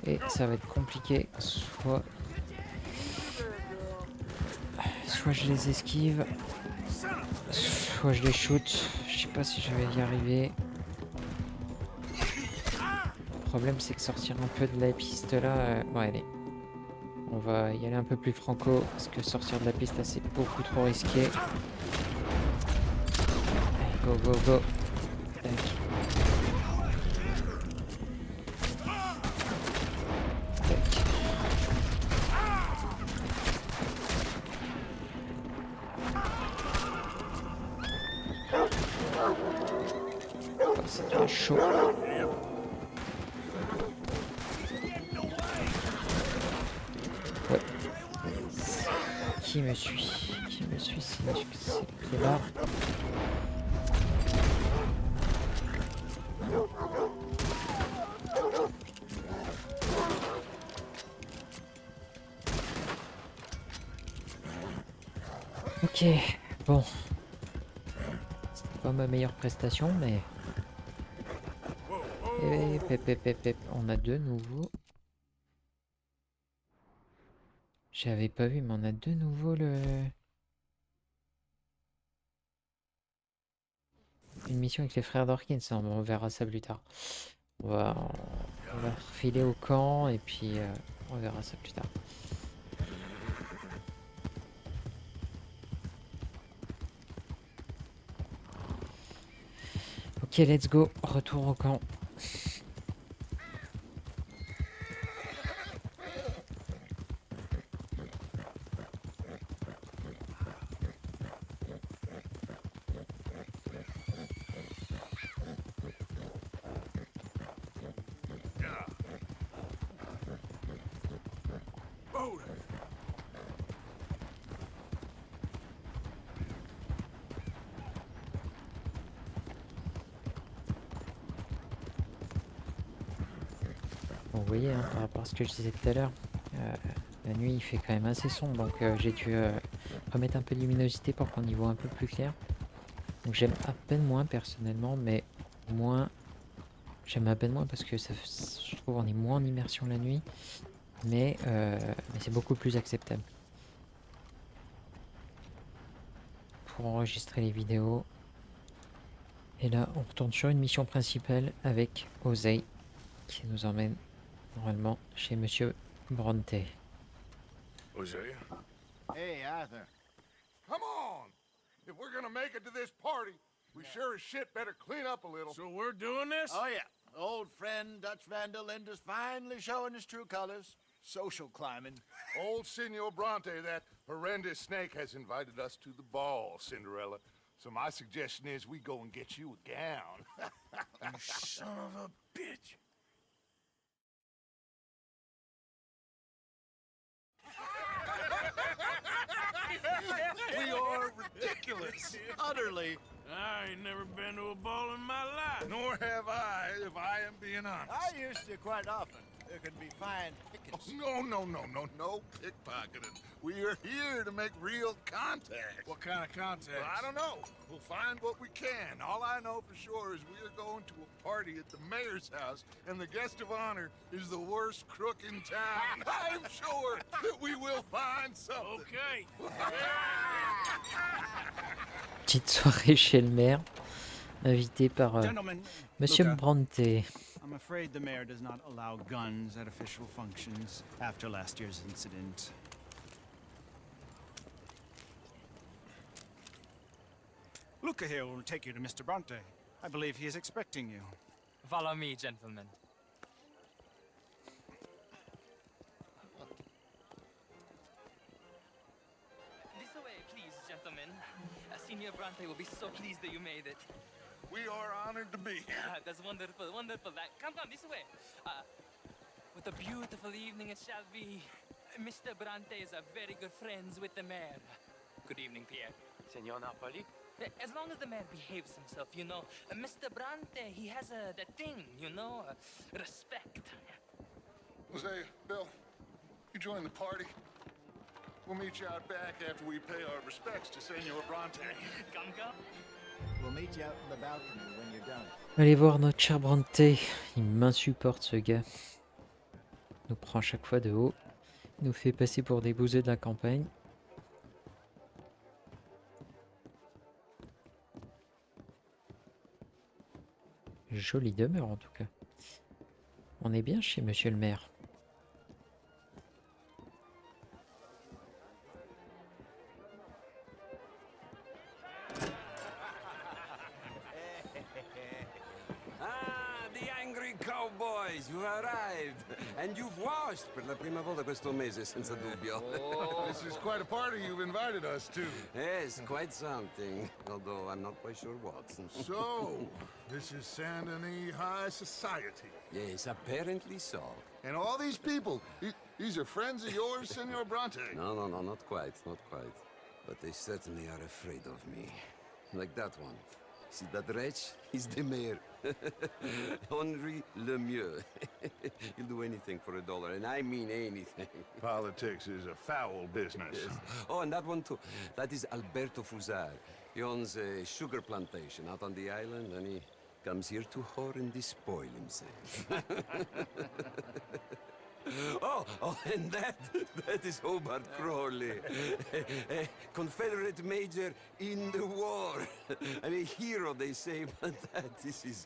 Et ça va être compliqué. Soit je les esquive, soit je les shoot. Je sais pas si je vais y arriver. Le problème c'est que sortir un peu de la piste là, bon allez, on va y aller un peu plus franco parce que sortir de la piste là c'est beaucoup trop risqué. Allez, go. Tac. C'est chaud. Ouais. Qui me suit, c'est là. Ok, bon. Pas ma meilleure prestation, mais... Et on a de nouveau... J'avais pas vu, mais on a de nouveau une mission avec les frères Dorkins. On verra ça plus tard. On va refiler au camp et puis on verra ça plus tard. Ok, let's go. Retour au camp. Bon, vous voyez, hein, par rapport à ce que je disais tout à l'heure, la nuit il fait quand même assez sombre, donc j'ai dû remettre un peu de luminosité pour qu'on y voit un peu plus clair. Donc j'aime à peine moins personnellement, mais moins... J'aime à peine moins parce que ça, je trouve on est moins en immersion la nuit, mais c'est beaucoup plus acceptable. Pour enregistrer les vidéos. Et là, on retourne sur une mission principale avec Osei, qui nous emmène normalement chez Monsieur Bronte. Hosea? Hey, Arthur. Come on! If we're gonna make it to this party, we sure as shit better clean up a little. So we're doing this? Oh, yeah. Old friend Dutch Van der Linde's finally showing his true colors. Social climbing. Old Senor Bronte, that horrendous snake, has invited us to the ball, Cinderella. So my suggestion is we go and get you a gown. You son of a bitch. We are ridiculous. Utterly. I ain't never been to a ball in my life. Nor have I, if I am being honest. I used to quite often. There can be fine pickings. No pickpocketing. We are here to make real contact. What kind of contact? Well, I don't know. We'll find what we can. All I know for sure is we are going to a party at the mayor's house, and the guest of honor is the worst crook in town. I'm sure that we will find something. Okay. Petite soirée chez le maire, invité par Monsieur Bronte. I'm afraid the mayor does not allow guns at official functions after last year's incident. Luca here will take you to Mr. Bronte. I believe he is expecting you. Follow me, gentlemen. This way, please, gentlemen. Senior Bronte will be so pleased that you made it. We are honored to be here. That's wonderful, wonderful. Come, this way. What a beautiful evening it shall be. Mr. Bronte is a very good friends with the mayor. Good evening, Pierre. Senor Napoli? As long as the mayor behaves himself, you know. Mr. Bronte, he has that thing, you know, respect. Hosea, Bill, you join the party. We'll meet you out back after we pay our respects to Senor Bronte. Come. We'll meet you out in the balcony when you're done. Allez voir notre cher Bronte. Il m'insupporte ce gars. Il nous prend à chaque fois de haut. Il nous fait passer pour des bouseux de la campagne. Jolie demeure en tout cas. On est bien chez Monsieur le maire. Cowboys, you arrived! And you've washed per la prima volta questo mese, senza dubbio. Oh, this is quite a party you've invited us to. Yes, quite something. Although I'm not quite sure what. So, this is Saint Denis High Society. Yes, apparently so. And all these people, these are friends of yours, Senor Bronte? No, not quite. But they certainly are afraid of me. Like that one. See that wretch? He's the mayor. Henri Lemieux. He'll do anything for $1, and I mean anything. Politics is a foul business. Yes. Oh, and that one too. That is Alberto Fusar. He owns a sugar plantation out on the island, and he comes here to whore and despoil himself. Oh, and that is Hobart Crawley, a Confederate major in the war. And a hero, they say, but that is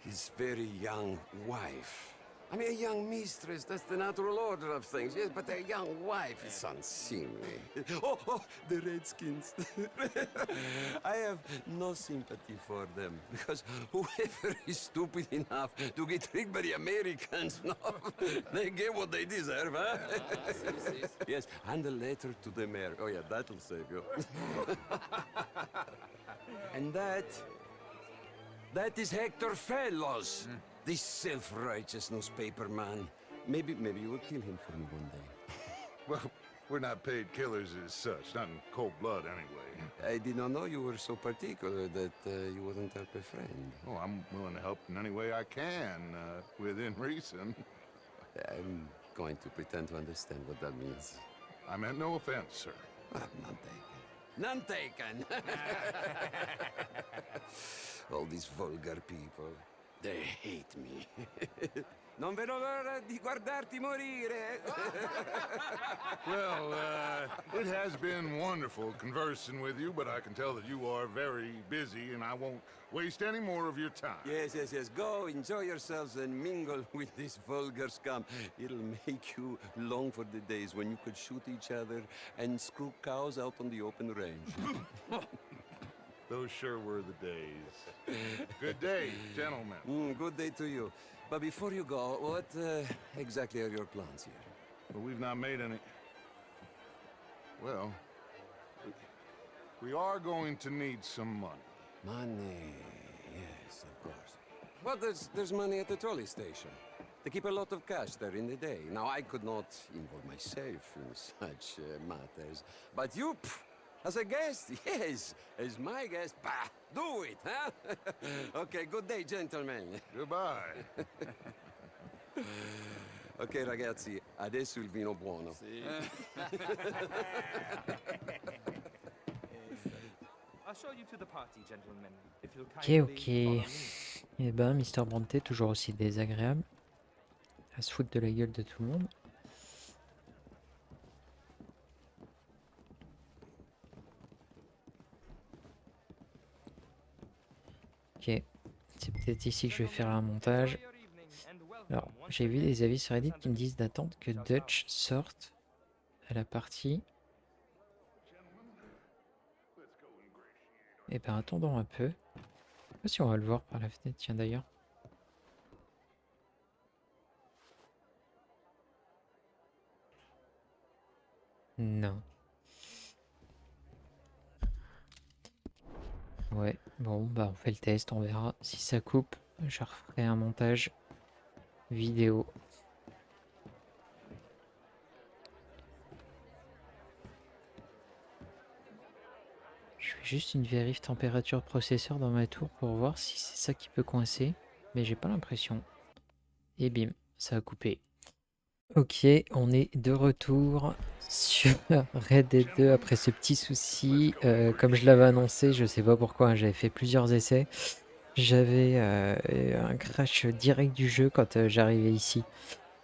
his very young wife. I mean, a young mistress, that's the natural order of things, yes, but a young wife is unseemly. Oh, the Redskins. I have no sympathy for them, because whoever is stupid enough to get tricked by the Americans, no, they get what they deserve, huh? Yes, and a letter to the mayor. Oh, yeah, that'll save you. And that is Hector Fellows. This self-righteous newspaper man. Maybe you will kill him for me one day. Well, we're not paid killers as such, not in cold blood anyway. I did not know you were so particular that you wouldn't help a friend. Oh, I'm willing to help in any way I can, within reason. I'm going to pretend to understand what that means. I meant no offense, sir. None taken. All these vulgar people. They hate me. Non vedo l'ora di guardarti morire. Well, it has been wonderful conversing with you, but I can tell that you are very busy, and I won't waste any more of your time. Yes. Go, enjoy yourselves, and mingle with this vulgar scum. It'll make you long for the days when you could shoot each other and screw cows out on the open range. Those sure were the days. Good day, gentlemen. Good day to you. But before you go, what exactly are your plans here? Well, we've not made any... Well, we are going to need some money. Money, yes, of course. Well, there's money at the trolley station. They keep a lot of cash there in the day. Now, I could not involve myself in such matters. But you... As a guest, yes. As my guest, bah, do it, huh? Okay, good day, gentlemen. Goodbye. Ok, ragazzi, adesso il vino buono. Sì. I'll show you to the party, gentlemen. If you'll kindly follow me. Eh ben, Mr. Bronte, toujours aussi désagréable. À se foutre de la gueule de tout le monde. Ok, c'est peut-être ici que je vais faire un montage. Alors, j'ai vu des avis sur Reddit qui me disent d'attendre que Dutch sorte à la partie. Et ben attendons un peu. Je sais pas si on va le voir par la fenêtre, tiens d'ailleurs. Non. Ouais, bon, bah on fait le test, on verra. Si ça coupe, je referai un montage vidéo. Je fais juste une vérif température processeur dans ma tour pour voir si c'est ça qui peut coincer. Mais j'ai pas l'impression. Et bim, ça a coupé. Ok, on est de retour sur Red Dead 2 après ce petit souci. Comme je l'avais annoncé, je sais pas pourquoi, hein, j'avais fait plusieurs essais. J'avais un crash direct du jeu quand j'arrivais ici.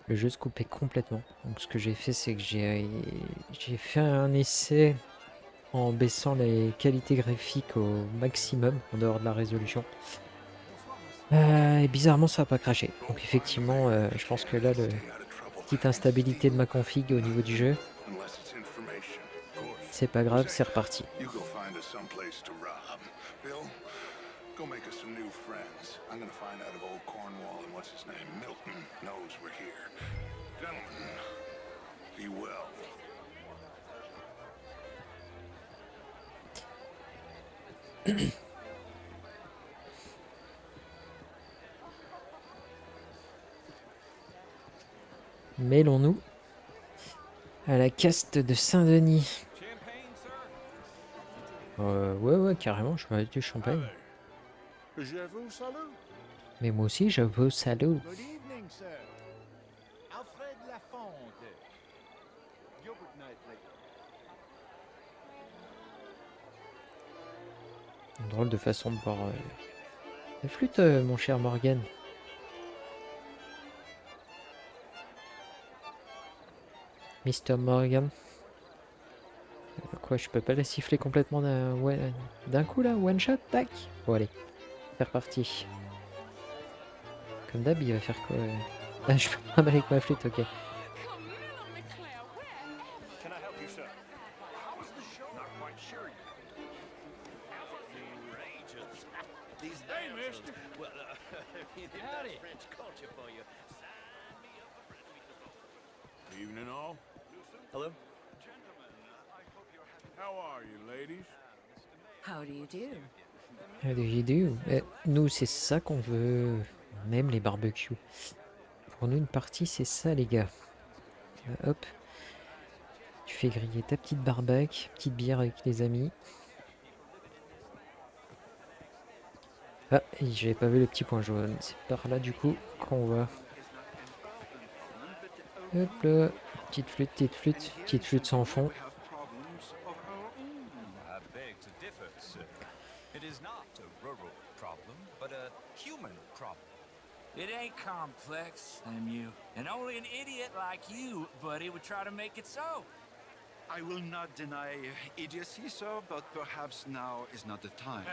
Le jeu se coupait complètement. Donc ce que j'ai fait, c'est que j'ai fait un essai en baissant les qualités graphiques au maximum en dehors de la résolution. Et bizarrement, ça n'a pas crashé. Donc effectivement, je pense que là, petite instabilité de ma config au niveau du jeu. C'est pas grave, c'est reparti. Mêlons-nous à la caste de Saint-Denis. Ouais, carrément, je vais mettre du champagne. Je vous salue. Mais moi aussi, je vous salue. Good evening, sir. Alfred Lafonte. Gilbert Knightley. Une drôle de façon de boire la flûte, mon cher Morgan. Mr. Morgan. Quoi, je peux pas la siffler complètement d'un coup là, one shot, tac. Bon allez, c'est reparti. Comme d'hab, il va faire quoi Ah, je peux pas avec ma flûte, ok. Can I help you, sir? How was the show? Not quite sure. These Hey, mister. Well, Howdy. French culture for you. Evening, all. Hello? How are you, ladies? How do you do? How do you do? Nous, c'est ça qu'on veut. Même les barbecues. Pour nous, une partie, c'est ça, les gars. Hop. Tu fais griller ta petite barbaque, petite bière avec les amis. Ah, et j'avais pas vu le petit point jaune. C'est par là, du coup, qu'on va. Hop là. Petite flûte sans fond. I beg to differ, sir. It is not a rural problem, but a human problem. It ain't complex, MU. And only an idiot like you, buddy, would try to make it so. I will not deny idiocy, sir, but perhaps now is not the time.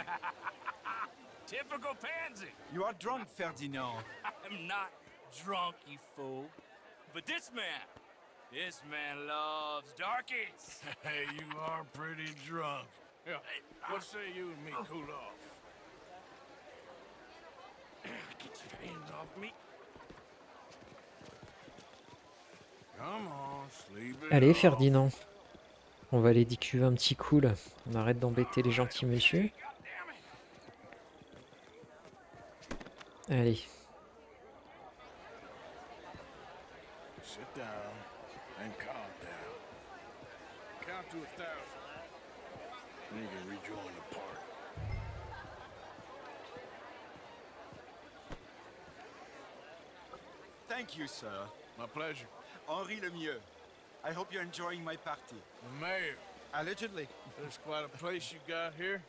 Typical pansy. You are drunk, Ferdinand. I'm not drunk, you fool. But this man loves darkies. Hey, you are pretty drunk. Yeah, what say you and me cool off? Get your hands off me. Come on, sleep it Allez, off. Ferdinand. On va aller décuver un petit coup, là. On arrête d'embêter les gentils monsieur. Allez. Sit down and calm down. Count to 1,000. Then you can rejoin the party. Thank you, sir. My pleasure. Henri Lemieux. I hope you're enjoying my party. The mayor. Allegedly. There's quite a place you got here.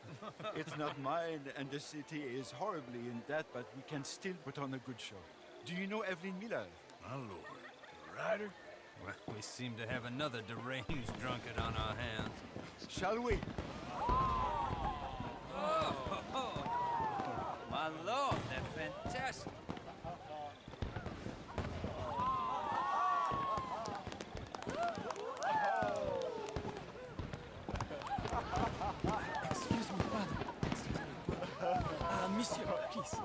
It's not mine, and the city is horribly in debt, but we can still put on a good show. Do you know Evelyn Miller? My lord. The writer? Well, we seem to have another deranged drunkard on our hands. Shall we? My lord, they're fantastic. Excuse me, pardon. Monsieur, please.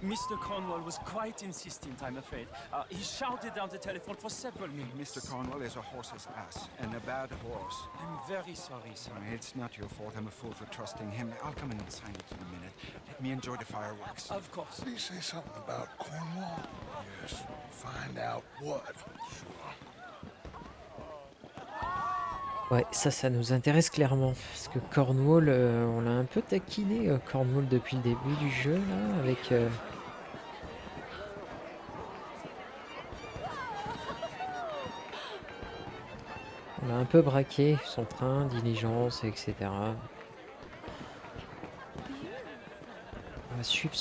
Mr. Cornwall was quite insistent, I'm afraid. He shouted down the telephone for several minutes. Mr. Cornwall is a horse's ass, and a bad horse. I'm very sorry, sir. It's not your fault. I'm a fool for trusting him. I'll come in and sign it in a minute. Let me enjoy the fireworks. Of course. Did he say something about Cornwall? Yes. Find out what. Sure. Ouais, ça nous intéresse clairement. Parce que Cornwall, on l'a un peu taquiné, Cornwall, depuis le début du jeu, là, avec... On a un peu braqué son train, diligence, etc. On va suivre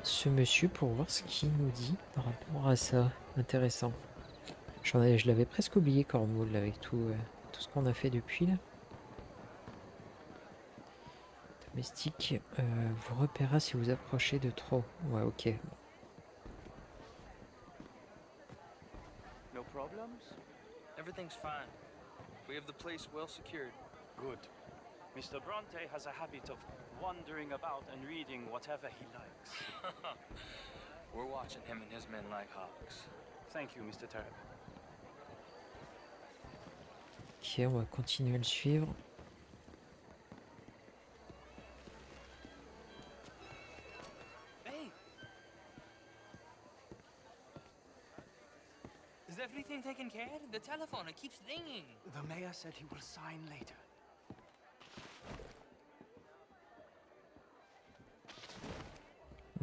ce monsieur pour voir ce qu'il nous dit par rapport à ça. Intéressant. Je l'avais presque oublié, Cornwall, là, avec tout ce qu'on a fait depuis, là. Domestique, vous repérera si vous approchez de trop. Ouais, ok. No problems? Everything's fine. We have the place well secured. Good. Mr. Bronte has a habit of wandering about and reading whatever he likes. We're watching him and his men like hawks. Thank you, Mr. Terrell. Ok, on va continuer à le suivre. Hey! Is everything taken care of? The telephone, it keeps ringing. The mayor said he will sign later.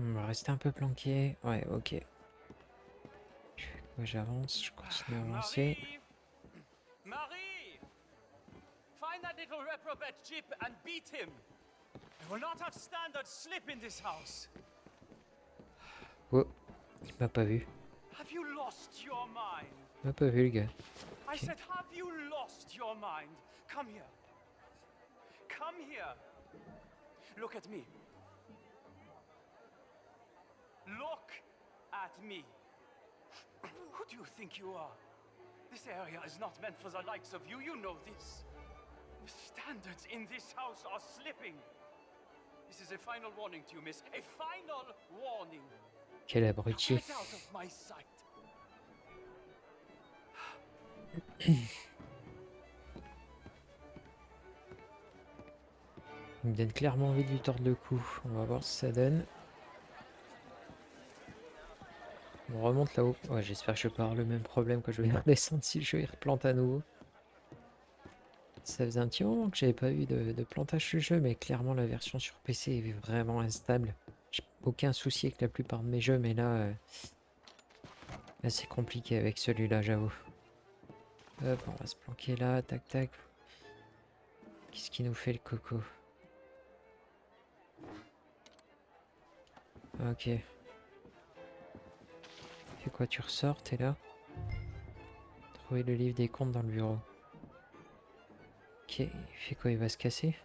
On va rester un peu planqué. Ouais, ok. Moi j'avance, je continue à avancer. Marie! Find that little reprobate Jip and beat him. I will not have standard slip in this house. Oh, il m'a pas vu. Have you lost your mind? Il m'a pas vu le gars. I Ok. said, have you lost your mind? Come here. Come here. Look at me. Look at me. Who do you think you are? This area is not meant for the likes of you. You know this. The standards in this house are slipping. This is a final warning to you, miss. A final warning. Quel abruti. Get out of my sight. Il me donne clairement envie de lui tordre le cou. On va voir ce que ça donne. On remonte là-haut. Ouais, j'espère que je vais pas avoir le même problème quand je vais redescendre si je replante à nouveau. Ça faisait un petit moment que j'avais pas eu de plantage sur le jeu, mais clairement la version sur PC est vraiment instable. J'ai aucun souci avec la plupart de mes jeux, mais là, là c'est compliqué avec celui-là, j'avoue. Hop, on va se planquer là, tac tac. Qu'est-ce qui nous fait le coco? Ok. Fais quoi, tu ressors, t'es là? Trouver le livre des comptes dans le bureau. Ok, il fait quoi, il va se casser?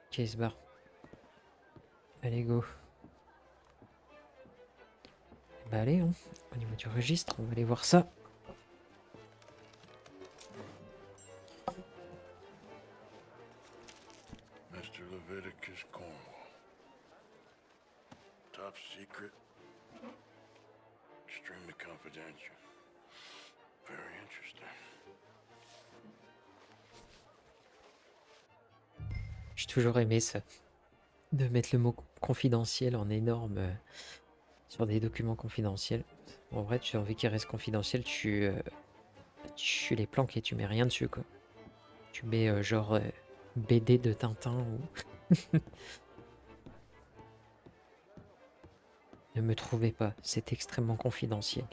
Ok, il se barre. Allez, go. Bah allez, hein. Au niveau du registre, on va aller voir ça. Mr. Leviticus Cornwall. Top secret. Extremely confidential. Very interesting. J'ai toujours aimé ça. De mettre le mot confidentiel en énorme sur des documents confidentiels. En vrai, tu as envie qu'ils restent confidentiels, tu les planques et tu mets rien dessus, quoi. Tu mets genre BD de Tintin ou... Ne me trouvez pas, c'est extrêmement confidentiel.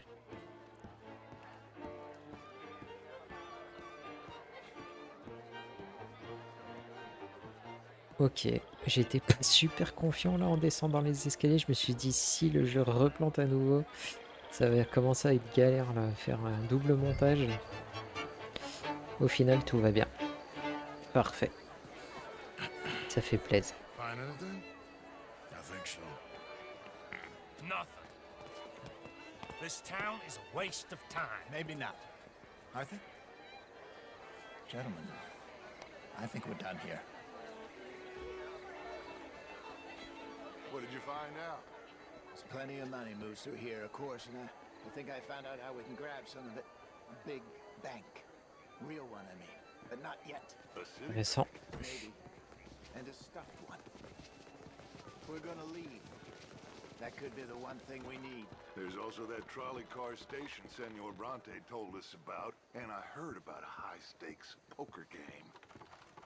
Ok, j'étais pas super confiant là en descendant les escaliers. Je me suis dit si le jeu replante à nouveau, ça va commencer à être galère là, faire un double montage. Au final, tout va bien. Parfait. Ça fait plaisir. Find anything? I think so. Nothing. This town is a waste of time. Maybe not. Arthur? Gentlemen, I think we're done here. What did you find out? There's plenty of money moves through here, of course, and I think I found out how we can grab some of it. A big bank. Real one, I mean. But not yet. Intéressant. Maybe. And a stuffed one. If we're gonna leave, that could be the one thing we need. There's also that trolley car station Senor Bronte told us about, and I heard about a high-stakes poker game.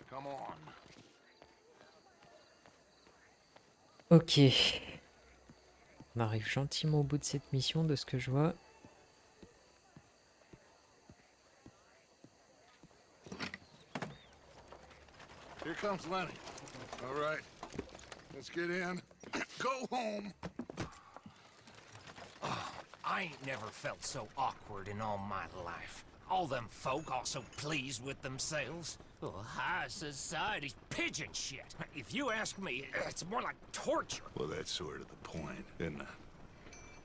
Come on. Ok. On arrive gentiment au bout de cette mission de ce que je vois. Here comes Lenny. All right, let's get in. Go home. I ain't never felt so awkward in all my life. All them folk all so pleased with themselves. Oh, high society's pigeon shit. If you ask me, it's more like torture. Well, that's sort of the point, isn't it?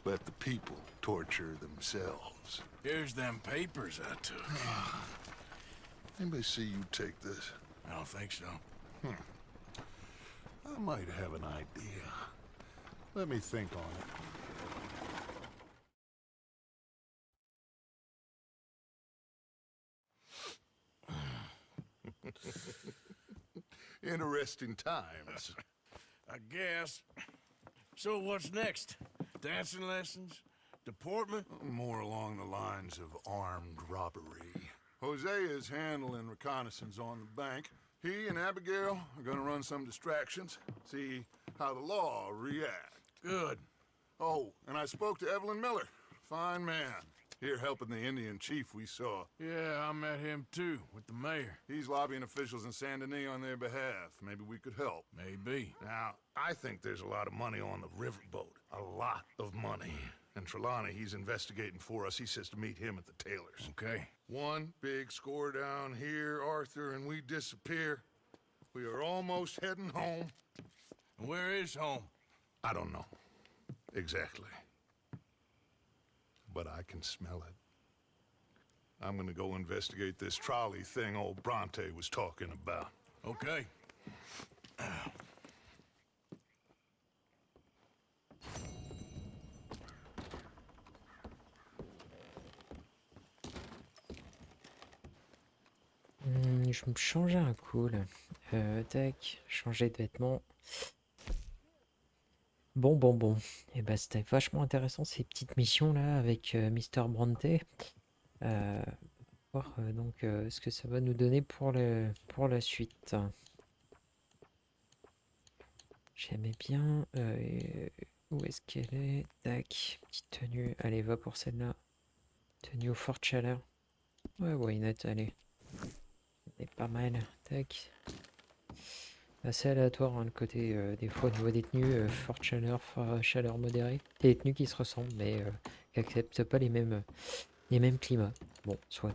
Let the people torture themselves. Here's them papers I took. Anybody see you take this? I don't think so. I might have an idea. Let me think on it. Interesting times. I guess. So what's next? Dancing lessons? Deportment? More along the lines of armed robbery. Hosea is handling reconnaissance on the bank. He and Abigail are gonna run some distractions, see how the law reacts. Good. Oh, and I spoke to Evelyn Miller. Fine man. Here helping the Indian chief we saw. Yeah, I met him too, with the mayor. He's lobbying officials in Saint Denis on their behalf. Maybe we could help. Maybe. Now, I think there's a lot of money on the riverboat. A lot of money. And Trelawney, he's investigating for us. He says to meet him at the Taylors. Okay. One big score down here, Arthur, and we disappear. We are almost heading home. Where is home? I don't know. Exactly. But I can smell it. I'm gonna go investigate this trolley thing old Bronte was talking about. Okay. Je me changeais un coup là. Tac, changer de vêtements. Bon. Et bah c'était vachement intéressant ces petites missions là avec Mr. Bronte. Voir donc ce que ça va nous donner pour la suite. J'aimais bien. Où est-ce qu'elle est? Tac, petite tenue. Allez, va pour celle-là. Tenue au fort chaleur. Ouais, why not, allez. C'est pas mal. Tac. Assez aléatoire hein, le côté des fois au niveau des tenues, forte chaleur, chaleur modérée. Des tenues qui se ressemblent mais qui acceptent pas les mêmes climats. Bon, soit.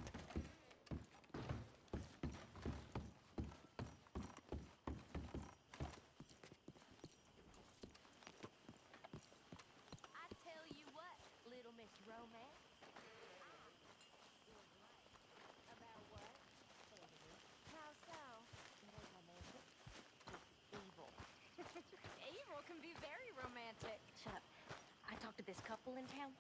Evil can be very romantic. Shut up. I talked to this couple in town.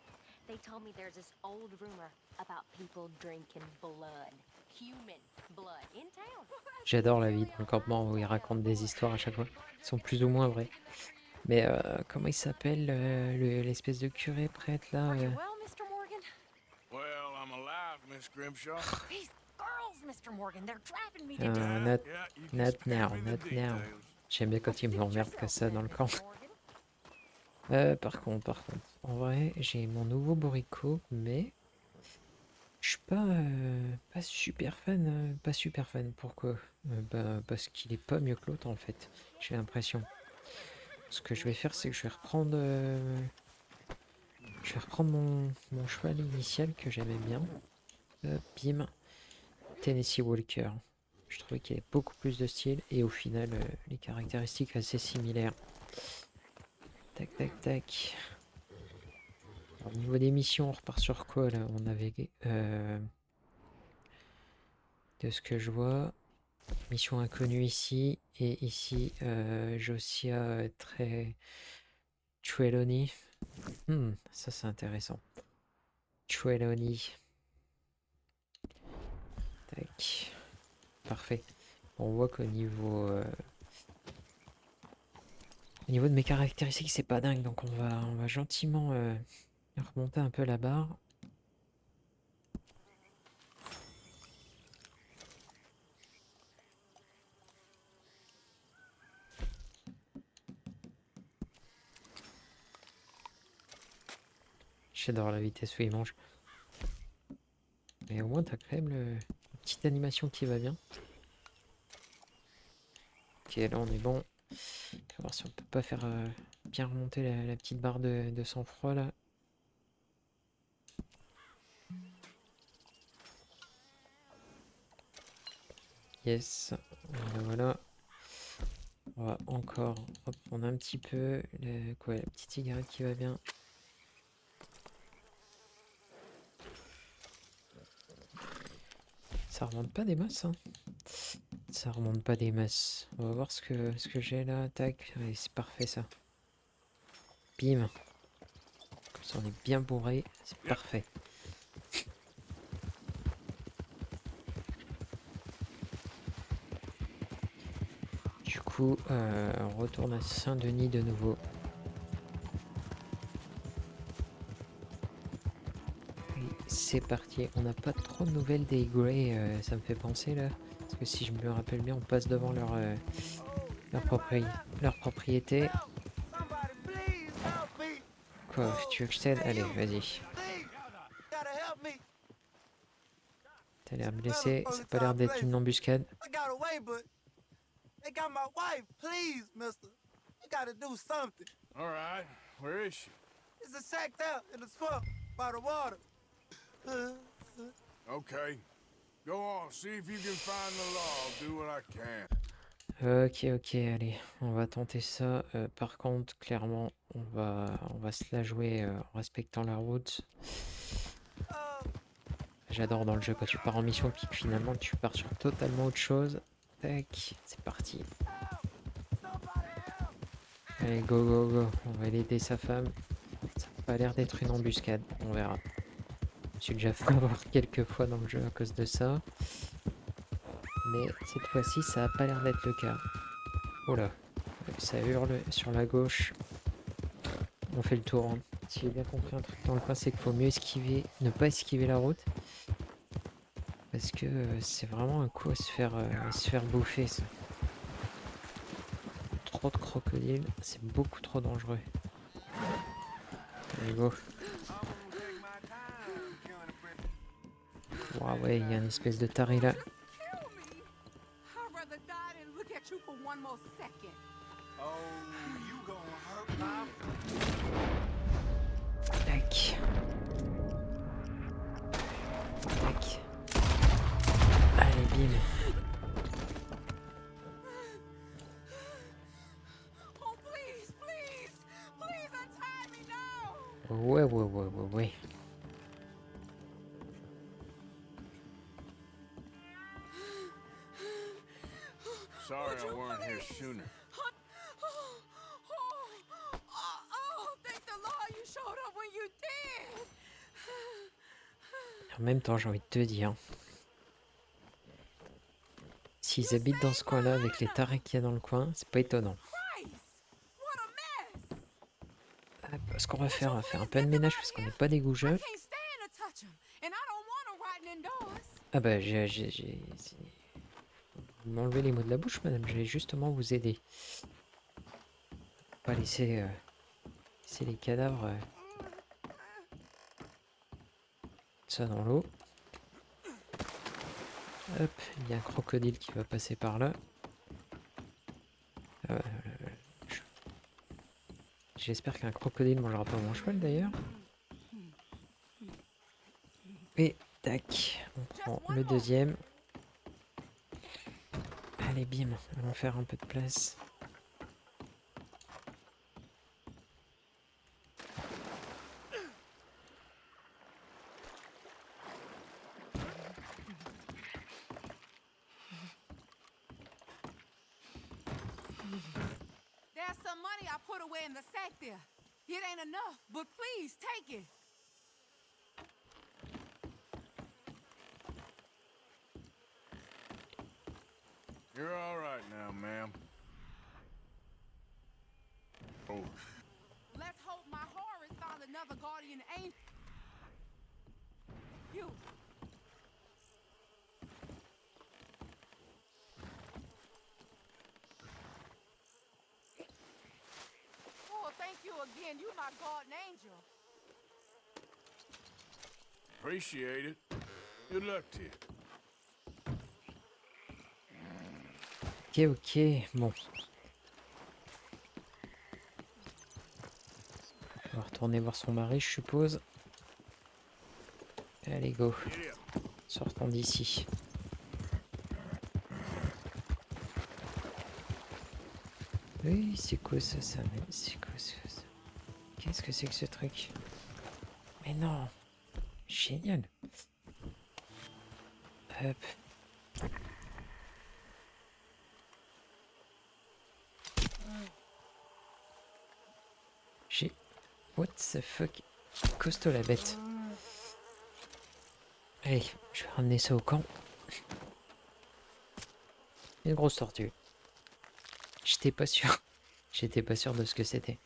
They told me there's this old rumor about people drinking blood. Human blood in town. J'adore la vie dans le campement où ils racontent des histoires à chaque fois. Ils sont plus ou moins vraies. Mais comment il s'appelle l'espèce de curé prêtre là Well, Mr. Morgan? Well, I'm alive, Miss Grimshaw. These girls, Mr. Morgan, they're driving me to not now. J'aime bien quand ils m'emmerdent comme ça dans le camp. Par contre, en vrai, j'ai mon nouveau Borico, mais je suis pas super fan. Pas super fan. Pourquoi? Parce qu'il est pas mieux que l'autre en fait. J'ai l'impression. Ce que je vais faire, c'est que je vais reprendre mon cheval initial que j'aimais bien. Bim, Tennessee Walker. Je trouvais qu'il y avait beaucoup plus de style et au final les caractéristiques assez similaires. Tac. Alors, au niveau des missions, on repart sur quoi là? On avait de ce que je vois, mission inconnue ici et ici Josiah Trelawney. Ça c'est intéressant. Trelawney. Tac. Parfait. On voit qu'au niveau de mes caractéristiques, c'est pas dingue, donc on va gentiment remonter un peu la barre. J'adore la vitesse où il mange. Mais au moins t'as quand même la petite animation qui va bien. Ok, là on est bon. On va voir si on peut pas faire bien remonter la petite barre de sang-froid là. Yes, voilà. On va encore reprendre un petit peu la petite cigarette qui va bien. Ça remonte pas des masses, hein. Ça remonte pas des masses. On va voir ce que j'ai là. Tac, allez, c'est parfait ça. Bim. Comme ça on est bien bourré. C'est parfait. Du coup, on retourne à Saint-Denis de nouveau. C'est parti, on n'a pas trop de nouvelles des Grey, ça me fait penser là, parce que si je me rappelle bien, on passe devant leur propriété. quoi? Tu veux que je t'aide? Allez, vas-y. T'as l'air blessé, ça a pas l'air d'être une embuscade. I got away, but they got my wife. Please, mister. You gotta do something. All right, where is she? It's sacked out in the swamp by the water. Okay, go on, see if you can find the law. I'll do what I can. Ok, allez, on va tenter ça. Par contre, clairement, on va se la jouer en respectant la route. J'adore dans le jeu quand tu pars en mission puis que finalement tu pars sur totalement autre chose. Tac, c'est parti. Allez, go. On va l'aider sa femme. Ça n'a pas l'air d'être une embuscade, on verra. J'ai déjà fait avoir quelques fois dans le jeu à cause de ça. Mais cette fois-ci, ça n'a pas l'air d'être le cas. Oh là, ça hurle sur la gauche. On fait le tour. Hein. Si j'ai bien compris un truc dans le coin, c'est qu'il faut mieux esquiver, ne pas esquiver la route. Parce que c'est vraiment un coup à se faire bouffer ça. Trop de crocodiles, c'est beaucoup trop dangereux. Allez, go. Waouh, ouais, il y a une espèce de taré là. Tac. Tac. Allez, bim. Ouais. Sorry I weren't here sooner. Thank the Lord you showed up when you did. En même temps, j'ai envie de te dire, s'ils habitent dans ce coin-là avec les tarés qu'il y a dans le coin, c'est pas étonnant. Ce qu'on va faire un peu de ménage parce qu'on n'est pas des goujeux. Ah bah vous m'enlevez les mots de la bouche, madame, je vais justement vous aider. Pas laisser les cadavres ça dans l'eau. Hop, il y a un crocodile qui va passer par là. J'espère qu'un crocodile mangera pas mon cheval d'ailleurs. Et tac, on prend le deuxième. Allez, bim, allons faire un peu de place. There's some money I put away in the sack there. It ain't enough, but please take it. You're all right now, ma'am. Oh. Let's hope my Horus found another guardian angel. You. Oh, thank you again. You my guardian angel. Appreciate it. Good luck to you. Ok, bon. On va retourner voir son mari, je suppose. Allez, go. Sortons d'ici. Oui, c'est quoi ça, c'est quoi ça? Qu'est-ce que c'est que ce truc? Mais non. Génial. Hop. What the fuck? Costaud la bête. Allez, je vais ramener ça au camp. Une grosse tortue. J'étais pas sûr. J'étais pas sûr de ce que c'était.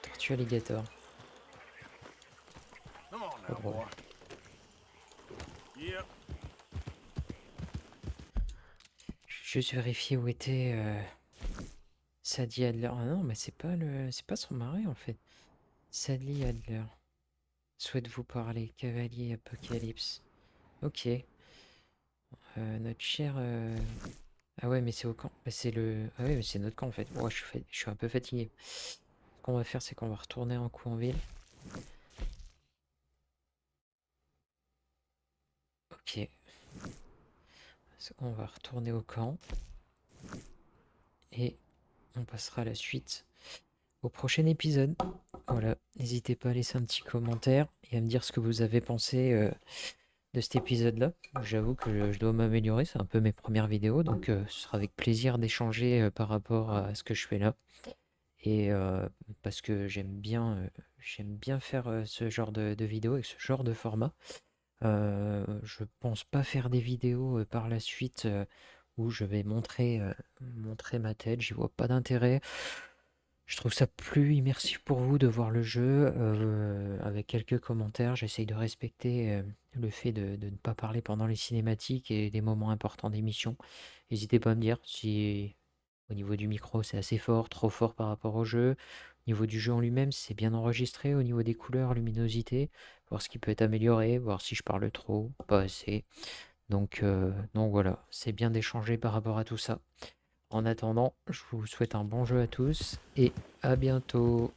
Tortue alligator. Come on now, boy. Yep. juste vérifier où était Sadie Adler. Ah non, mais c'est pas son mari en fait. Sadie Adler. Souhaite vous parler, cavalier Apocalypse. Ok. Notre cher. Ah ouais, mais c'est au camp. Bah, c'est le. Ah ouais, mais c'est notre camp en fait. Moi, je suis un peu fatigué. Ce qu'on va faire, c'est qu'on va retourner un coup en ville. Ok. On va retourner au camp. Et on passera à la suite au prochain épisode. Voilà. N'hésitez pas à laisser un petit commentaire et à me dire ce que vous avez pensé de cet épisode-là. J'avoue que je dois m'améliorer. C'est un peu mes premières vidéos. Donc ce sera avec plaisir d'échanger par rapport à ce que je fais là. Et parce que j'aime bien faire ce genre de vidéos avec ce genre de format. Je pense pas faire des vidéos par la suite où je vais montrer ma tête. J'y vois pas d'intérêt. Je trouve ça plus immersif pour vous de voir le jeu avec quelques commentaires. J'essaye de respecter le fait de ne pas parler pendant les cinématiques et des moments importants d'émission. N'hésitez pas à me dire si au niveau du micro c'est assez fort, trop fort par rapport au jeu. Au niveau du jeu en lui-même, si c'est bien enregistré. Au niveau des couleurs, luminosité, voir ce qui peut être amélioré, voir si je parle trop, pas assez. Donc voilà, c'est bien d'échanger par rapport à tout ça. En attendant, je vous souhaite un bon jeu à tous et à bientôt.